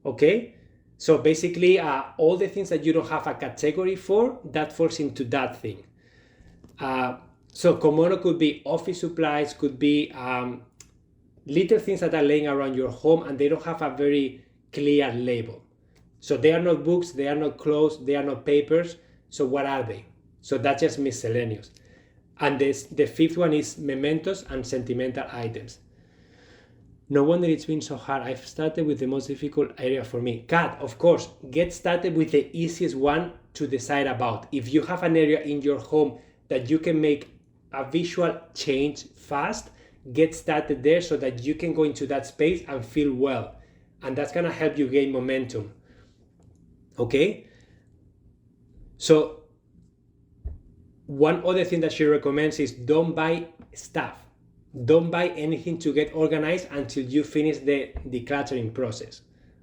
Okay? So basically, all the things that you don't have a category for, that falls into that thing. So komono could be office supplies, could be little things that are laying around your home and they don't have a very clear label. So they are not books, they are not clothes, they are not papers. So what are they? So that's just miscellaneous. And the fifth one is mementos and sentimental items. No wonder it's been so hard. I've started with the most difficult area for me. Kat, of course, get started with the easiest one to decide about. If you have an area in your home that you can make a visual change fast, get started there so that you can go into that space and feel well. And that's gonna help you gain momentum. Okay? So one other thing that she recommends is don't buy stuff. Don't buy anything to get organized until you finish the decluttering process.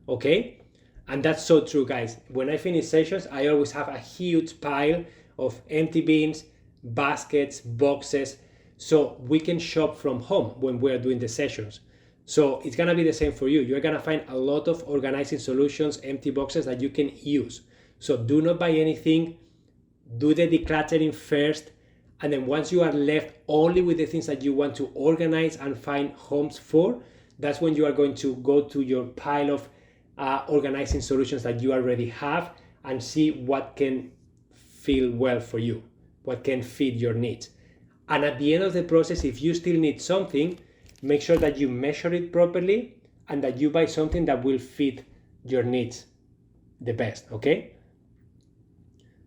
Okay? And that's so true, guys. When I finish sessions, I always have a huge pile of empty bins, baskets, boxes, so we can shop from home when we're doing the sessions. So it's gonna be the same for you. You're gonna find a lot of organizing solutions, empty boxes that you can use. So do not buy anything, do the decluttering first, and then once you are left only with the things that you want to organize and find homes for, that's when you are going to go to your pile of organizing solutions that you already have and see what can feel well for you, what can fit your needs. And at the end of the process, if you still need something, make sure that you measure it properly and that you buy something that will fit your needs the best, okay?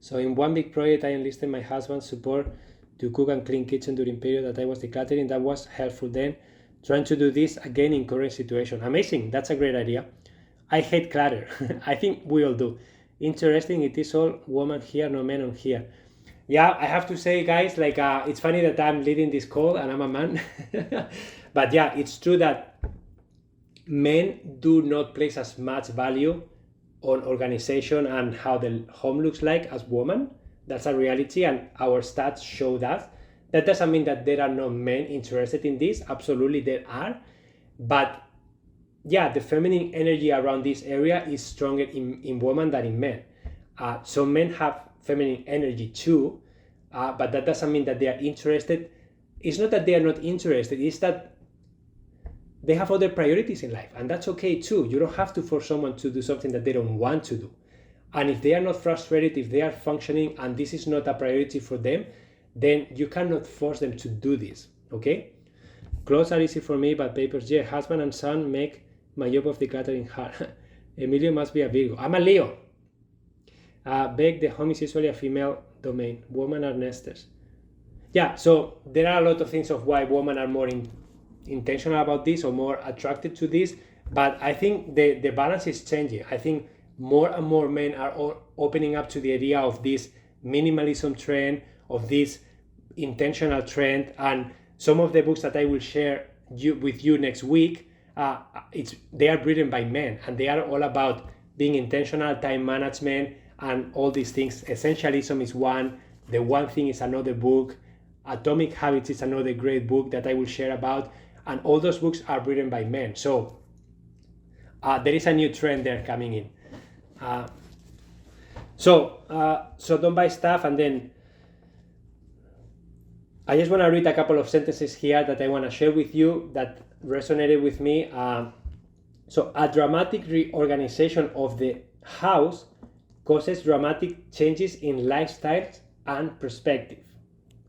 So in one big project, I enlisted my husband's support to cook and clean kitchen during period that I was decluttering. That was helpful then. Trying to do this again in current situation. Amazing, that's a great idea. I hate clutter. I think we all do. Interesting, it is all woman here, no men on here. Yeah, I have to say, guys, like it's funny that I'm leading this call and I'm a man. But yeah, it's true that men do not place as much value on organization and how the home looks like as women. That's a reality, and our stats show that. That doesn't mean that there are no men interested in this. Absolutely there are. But yeah, the feminine energy around this area is stronger in women than in men. So men have feminine energy too, but that doesn't mean that they are interested. It's not that they are not interested, it's that they have other priorities in life, and that's okay too. You don't have to force someone to do something that they don't want to do. And if they are not frustrated, if they are functioning and this is not a priority for them, then you cannot force them to do this, okay? Clothes are easy for me, but papers, yeah. Husband and son make my job of decluttering hard. Emilio must be a Virgo. I'm a Leo. Beck, the home is usually a female domain. Women are nesters. Yeah, so there are a lot of things of why women are more intentional about this or more attracted to this, but I think the balance is changing. I think more and more men are opening up to the idea of this minimalism trend, of this intentional trend, and some of the books that I will share with you next week, they are written by men, and they are all about being intentional, time management, and all these things. Essentialism is one. The One Thing is another book. Atomic Habits is another great book that I will share about. and all those books are written by men. So there is a new trend there coming in. So don't buy stuff. And then I just want to read a couple of sentences here that I want to share with you that resonated with me. So a dramatic reorganization of the house causes dramatic changes in lifestyles and perspective.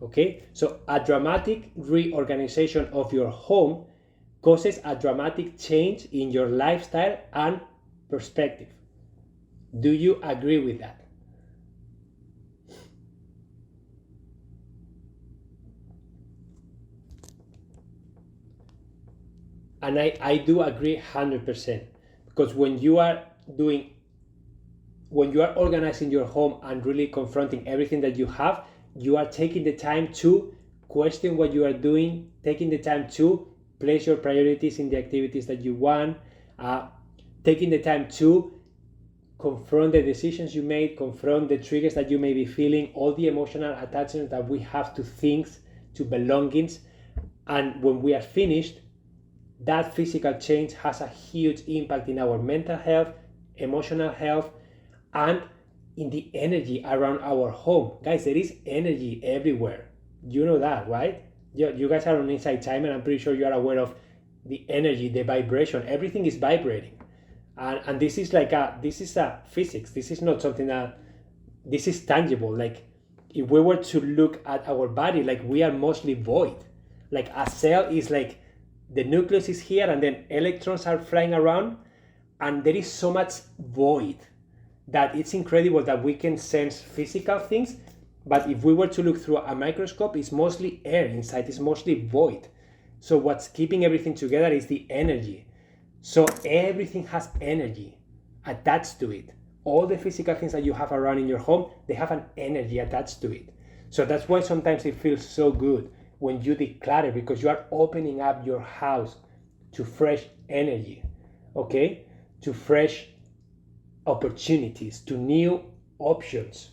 Okay, so a dramatic reorganization of your home causes a dramatic change in your lifestyle and perspective. Do you agree with that? And I do agree 100%, because when you are organizing your home and really confronting everything that you have, you are taking the time to question what you are doing, taking the time to place your priorities in the activities that you want, taking the time to confront the decisions you made, confront the triggers that you may be feeling, all the emotional attachments that we have to things, to belongings. And when we are finished, that physical change has a huge impact in our mental health, emotional health, and in the energy around our home. Guys, there is energy everywhere. You know that, right? You guys are on Inside Time, and I'm pretty sure you are aware of the energy, the vibration. Everything is vibrating. And this is a physics. This is not something this is tangible. Like, if we were to look at our body, like, we are mostly void. Like, a cell is like, the nucleus is here, and then electrons are flying around, and there is so much void that it's incredible that we can sense physical things. But if we were to look through a microscope, it's mostly air inside, it's mostly void. So what's keeping everything together is the energy. So everything has energy attached to it. All the physical things that you have around in your home, they have an energy attached to it. So that's why sometimes it feels so good when you declutter, because you are opening up your house to fresh energy, okay? To fresh opportunities, to new options.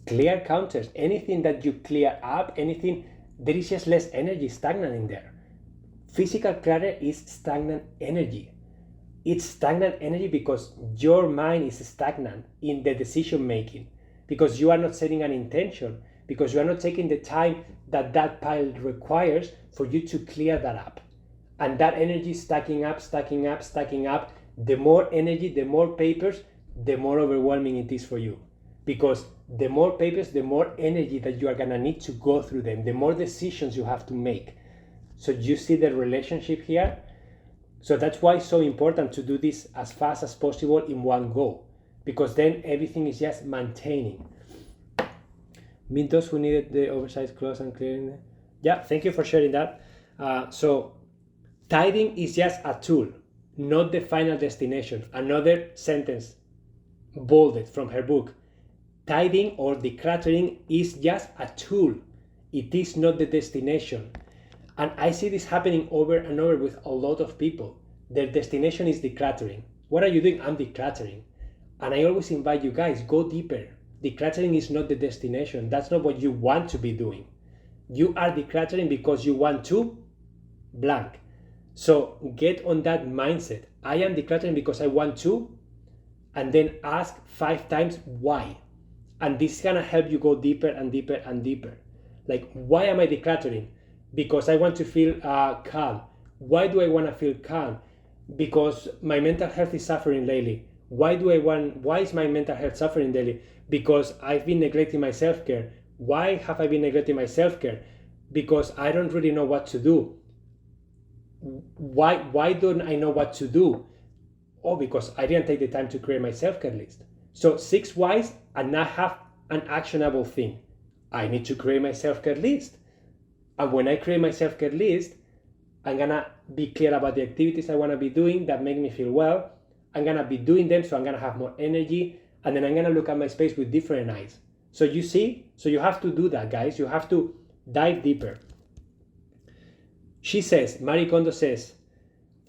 Clear counters, anything that you clear up, anything, there is just less energy stagnant in there. Physical clutter is stagnant energy. It's stagnant energy because your mind is stagnant in the decision making, because you are not setting an intention, because you are not taking the time that pile requires for you to clear that up. And that energy is stacking up. The more energy, the more papers, the more overwhelming it is for you. Because the more papers, the more energy that you are gonna need to go through them, the more decisions you have to make. So you see the relationship here? So that's why it's so important to do this as fast as possible in one go, because then everything is just maintaining. Meet those who needed the oversized clothes and clearing them. Yeah, thank you for sharing that. So tithing is just a tool, not the final destination. Another sentence bolded from her book. Tithing or decluttering is just a tool. It is not the destination. And I see this happening over and over with a lot of people. Their destination is decluttering. What are you doing? I'm decluttering. And I always invite you guys, go deeper. Decluttering is not the destination. That's not what you want to be doing. You are decluttering because you want to blank. So get on that mindset. I am decluttering because I want to, and then ask 5 times why. And this is gonna help you go deeper and deeper and deeper. Like, why am I decluttering? Because I want to feel calm. Why do I want to feel calm? Because my mental health is suffering lately. Why is my mental health suffering daily? Because I've been neglecting my self-care. Why have I been neglecting my self-care? Because I don't really know what to do. Why don't I know what to do? Oh, because I didn't take the time to create my self-care list. So 6 whys, and I have an actionable thing. I need to create my self-care list. And when I create my self-care list, I'm gonna be clear about the activities I wanna be doing that make me feel well. I'm gonna be doing them, so I'm gonna have more energy, and then I'm gonna look at my space with different eyes. So you see, so you have to do that, guys. You have to dive deeper. She says, Marie Kondo says,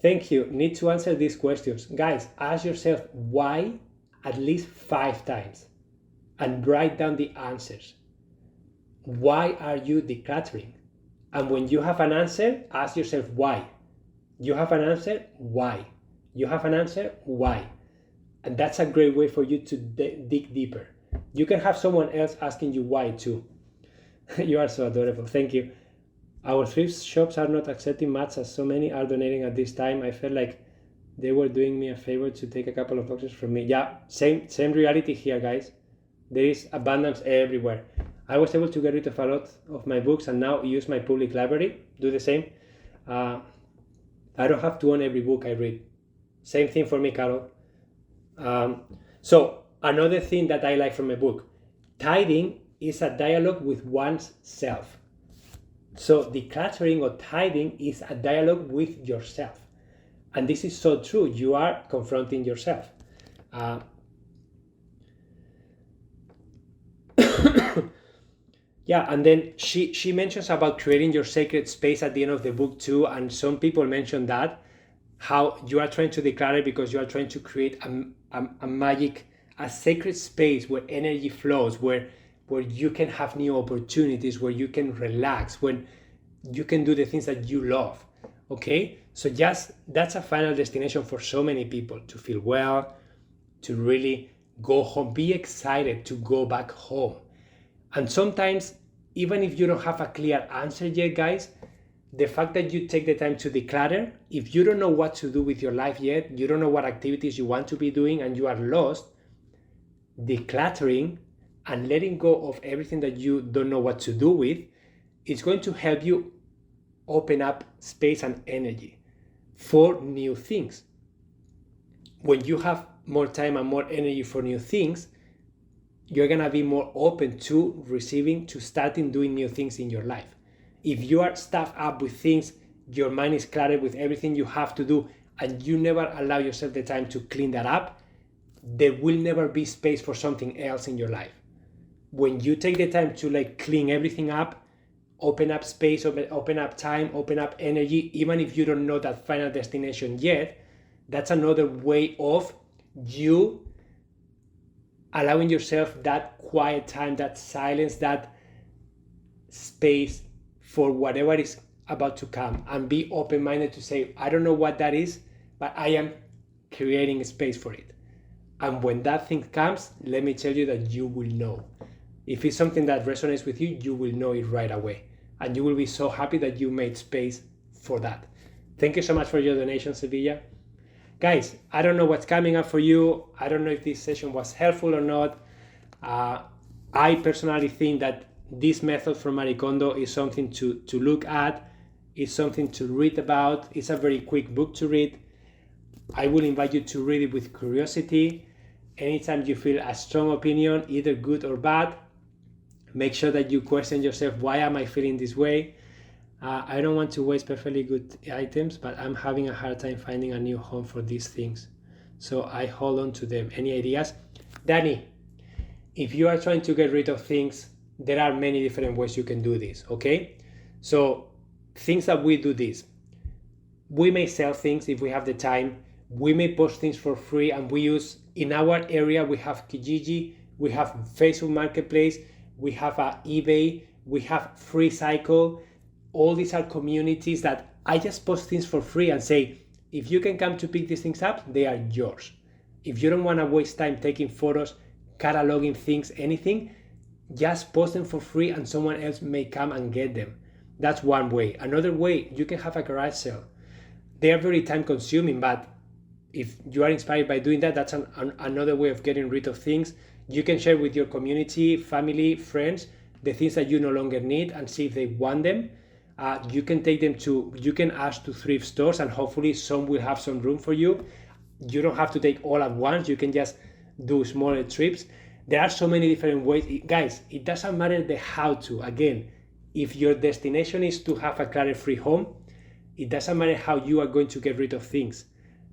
thank you, need to answer these questions. Guys, ask yourself why at least 5 times and write down the answers. Why are you decluttering? And when you have an answer, ask yourself why. You have an answer, why? You have an answer, why? And that's a great way for you to dig deeper. You can have someone else asking you why too. You are so adorable, thank you. Our thrift shops are not accepting much as so many are donating at this time. I felt like they were doing me a favor to take a couple of boxes from me. Yeah, same reality here, guys. There is abundance everywhere. I was able to get rid of a lot of my books and now use my public library. Do the same. I don't have to own every book I read. Same thing for me, Carol. So another thing that I like from a book, tithing is a dialogue with one's self. So decluttering or tithing is a dialogue with yourself. And this is so true. You are confronting yourself. Yeah, and then she mentions about creating your sacred space at the end of the book too, and some people mention that, how you are trying to declutter because you are trying to create a magic, a sacred space where energy flows, where you can have new opportunities, where you can relax, when you can do the things that you love, okay? So just, that's a final destination for so many people, to feel well, to really go home, be excited to go back home. And sometimes, even if you don't have a clear answer yet, guys, the fact that you take the time to declutter, if you don't know what to do with your life yet, you don't know what activities you want to be doing and you are lost, decluttering and letting go of everything that you don't know what to do with, it's going to help you open up space and energy for new things. When you have more time and more energy for new things, you're gonna be more open to receiving, to starting doing new things in your life. If you are stuffed up with things, your mind is cluttered with everything you have to do, and you never allow yourself the time to clean that up, there will never be space for something else in your life. When you take the time to clean everything up, open up space, open up time, open up energy, even if you don't know that final destination yet, that's another way of you allowing yourself that quiet time, that silence, that space for whatever is about to come, and be open-minded to say, I don't know what that is, but I am creating a space for it. And when that thing comes, let me tell you that you will know. If it's something that resonates with you, you will know it right away. And you will be so happy that you made space for that. Thank you so much for your donation, Sevilla. Guys, I don't know what's coming up for you. I don't know if this session was helpful or not. I personally think that this method from Marie Kondo is something to look at. It's something to read about. It's a very quick book to read. I will invite you to read it with curiosity. Anytime you feel a strong opinion, either good or bad, make sure that you question yourself, why am I feeling this way? I don't want to waste perfectly good items, but I'm having a hard time finding a new home for these things, so I hold on to them. Any ideas? Danny, if you are trying to get rid of things, there are many different ways you can do this, okay? So things that we do this, we may sell things if we have the time, we may post things for free, and we use, in our area, we have Kijiji, we have Facebook Marketplace, we have eBay, we have Free Cycle. All these are communities that I just post things for free and say, if you can come to pick these things up, they are yours. If you don't want to waste time taking photos, cataloging things, anything, just post them for free and someone else may come and get them. That's one way. Another way, you can have a garage sale. They are very time consuming, but if you are inspired by doing that, that's another way of getting rid of things. You can share with your community, family, friends, the things that you no longer need and see if they want them. You can take them you can ask to thrift stores, and hopefully some will have some room for you. You don't have to take all at once. You can just do smaller trips. There are so many different ways. Guys, it doesn't matter the how to. Again, if your destination is to have a clutter-free home, it doesn't matter how you are going to get rid of things.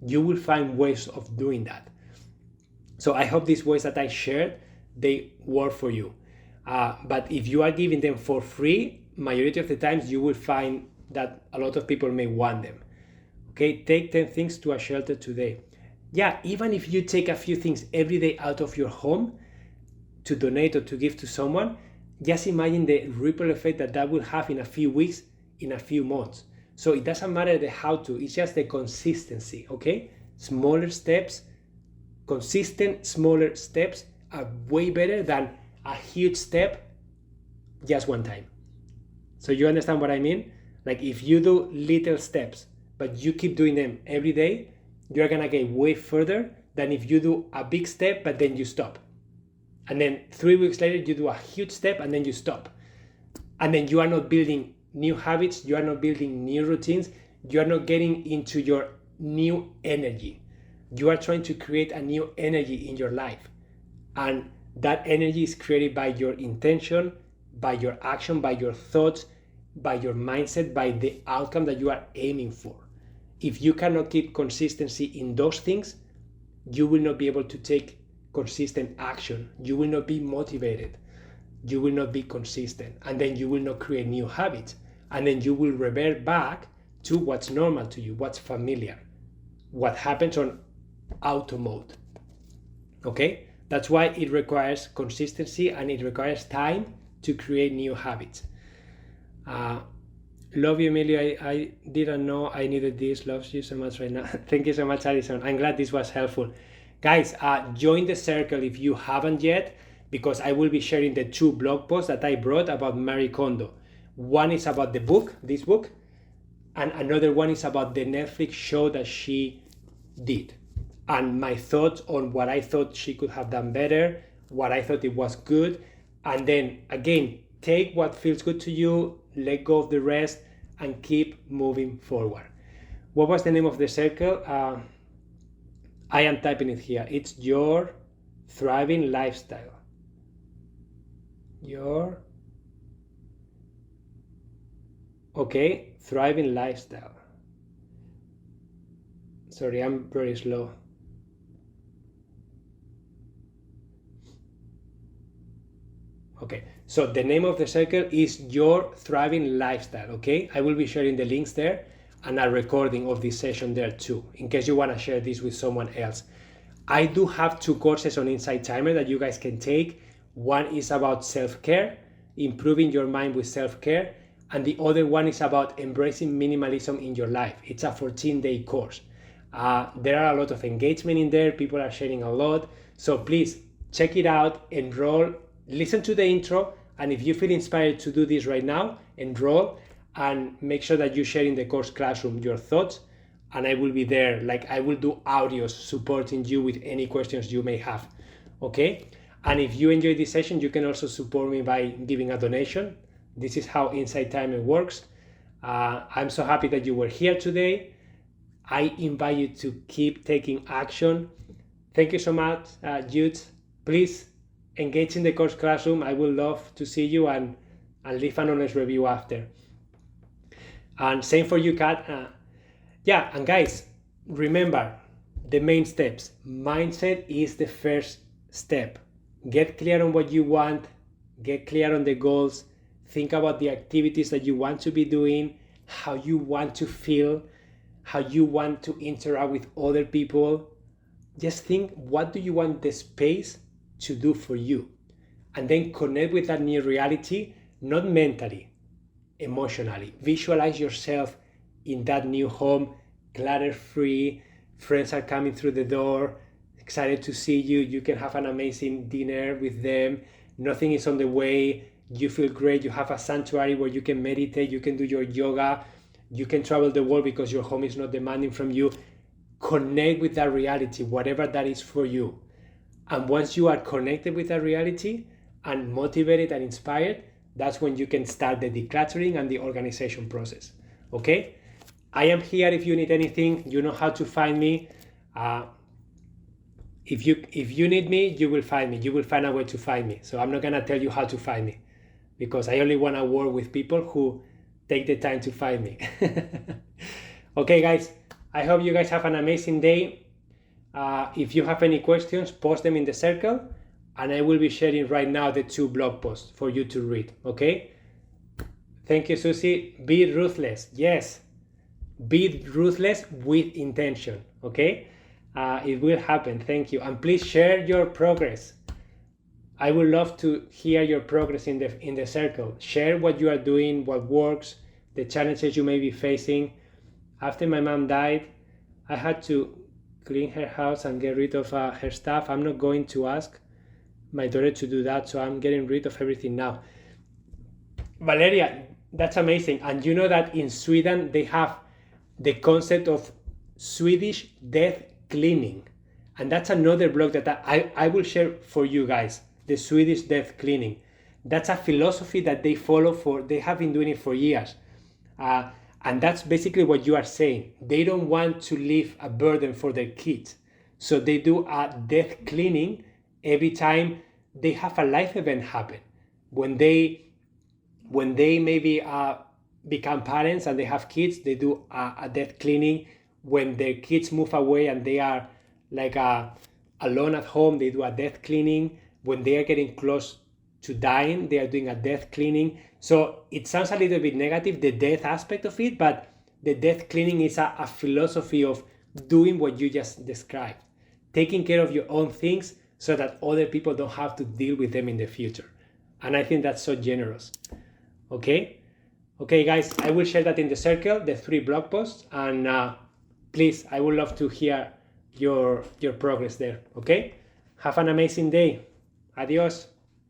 You will find ways of doing that. So I hope these ways that I shared, they work for you. But if you are giving them for free, majority of the times you will find that a lot of people may want them. Okay, take 10 things to a shelter today. Yeah, even if you take a few things every day out of your home to donate or to give to someone, just imagine the ripple effect that will have in a few weeks in a few months. So it doesn't matter the how to, it's just the consistency, okay? Smaller steps, consistent smaller steps are way better than a huge step just one time. So you understand what I mean? Like if you do little steps, but you keep doing them every day, you're gonna get way further than if you do a big step, but then you stop. And then 3 weeks later, you do a huge step and then you stop. And then you are not building new habits, you are not building new routines, you are not getting into your new energy. You are trying to create a new energy in your life. And that energy is created by your intention, by your action, by your thoughts, by your mindset, by the outcome that you are aiming for. If you cannot keep consistency in those things, you will not be able to take consistent action. You will not be motivated. You will not be consistent. And then you will not create new habits. And then you will revert back to what's normal to you, what's familiar, what happens on auto mode. Okay? That's why it requires consistency and it requires time to create new habits. Love you, Emilio. I didn't know I needed this. Loves you so much right now. Thank you so much, Alison. I'm glad this was helpful. Guys, join the circle if you haven't yet, because I will be sharing the 2 blog posts that I brought about Marie Kondo. One is about the book, this book, and another one is about the Netflix show that she did. And my thoughts on what I thought she could have done better, what I thought it was good, and then again, take what feels good to you, let go of the rest, and keep moving forward. What was the name of the circle? I am typing it here. It's your thriving lifestyle. Thriving lifestyle. Sorry, I'm very slow. Okay, so the name of the circle is Your Thriving Lifestyle, okay? I will be sharing the links there and a recording of this session there too, in case you want to share this with someone else. I do have 2 courses on Inside Timer that you guys can take. One is about self-care, improving your mind with self-care, and the other one is about embracing minimalism in your life. It's a 14-day course. There are a lot of engagement in there. People are sharing a lot. So please check it out, enroll, listen to the intro, and if you feel inspired to do this right now, enroll and make sure that you share in the course classroom your thoughts, and I will be there. Like I will do audios supporting you with any questions you may have, okay? And if you enjoy this session, you can also support me by giving a donation. This is how Inside Timer works. I'm so happy that you were here today. I invite you to keep taking action. Thank you so much, Jude. Please engage in the course classroom. I would love to see you and leave an honest review after. And same for you, Kat. And guys, remember the main steps. Mindset is the first step. Get clear on what you want. Get clear on the goals. Think about the activities that you want to be doing, how you want to feel, how you want to interact with other people. Just think, what do you want the space to do for you? And then connect with that new reality, not mentally, emotionally. Visualize yourself in that new home, clutter-free. Friends are coming through the door, excited to see you. You can have an amazing dinner with them. Nothing is on the way. You feel great. You have a sanctuary where you can meditate. You can do your yoga. You can travel the world because your home is not demanding from you. Connect with that reality, whatever that is for you. And once you are connected with that reality and motivated and inspired, that's when you can start the decluttering and the organization process. Okay? I am here if you need anything. You know how to find me. If you need me, you will find me. You will find a way to find me. So I'm not gonna tell you how to find me, because I only want to work with people who take the time to find me. Okay, guys, I hope you guys have an amazing day. If you have any questions, post them in the circle, and I will be sharing right now the 2 blog posts for you to read, okay? Thank you, Susie. Be ruthless. Yes, be ruthless with intention, okay? It will happen. Thank you. And please share your progress. I would love to hear your progress in the circle. Share what you are doing, what works, the challenges you may be facing. After my mom died, I had to clean her house and get rid of her stuff. I'm not going to ask my daughter to do that, so I'm getting rid of everything now. Valeria, that's amazing. And you know that in Sweden they have the concept of Swedish death cleaning. And that's another blog that I will share for you guys, the Swedish death cleaning. That's a philosophy that they follow they have been doing it for years. And that's basically what you are saying. They don't want to leave a burden for their kids. So they do a death cleaning every time they have a life event happen. When they maybe become parents and they have kids, they do a death cleaning. When their kids move away and they are like alone at home, they do a death cleaning. When they are getting close to dying, they are doing a death cleaning. So it sounds a little bit negative, the death aspect of it, but the death cleaning is a philosophy of doing what you just described, taking care of your own things so that other people don't have to deal with them in the future. And I think that's so generous. Okay, guys, I will share that in the circle, the 3 blog posts, and please, I would love to hear your progress there. Okay, have an amazing day. Adios.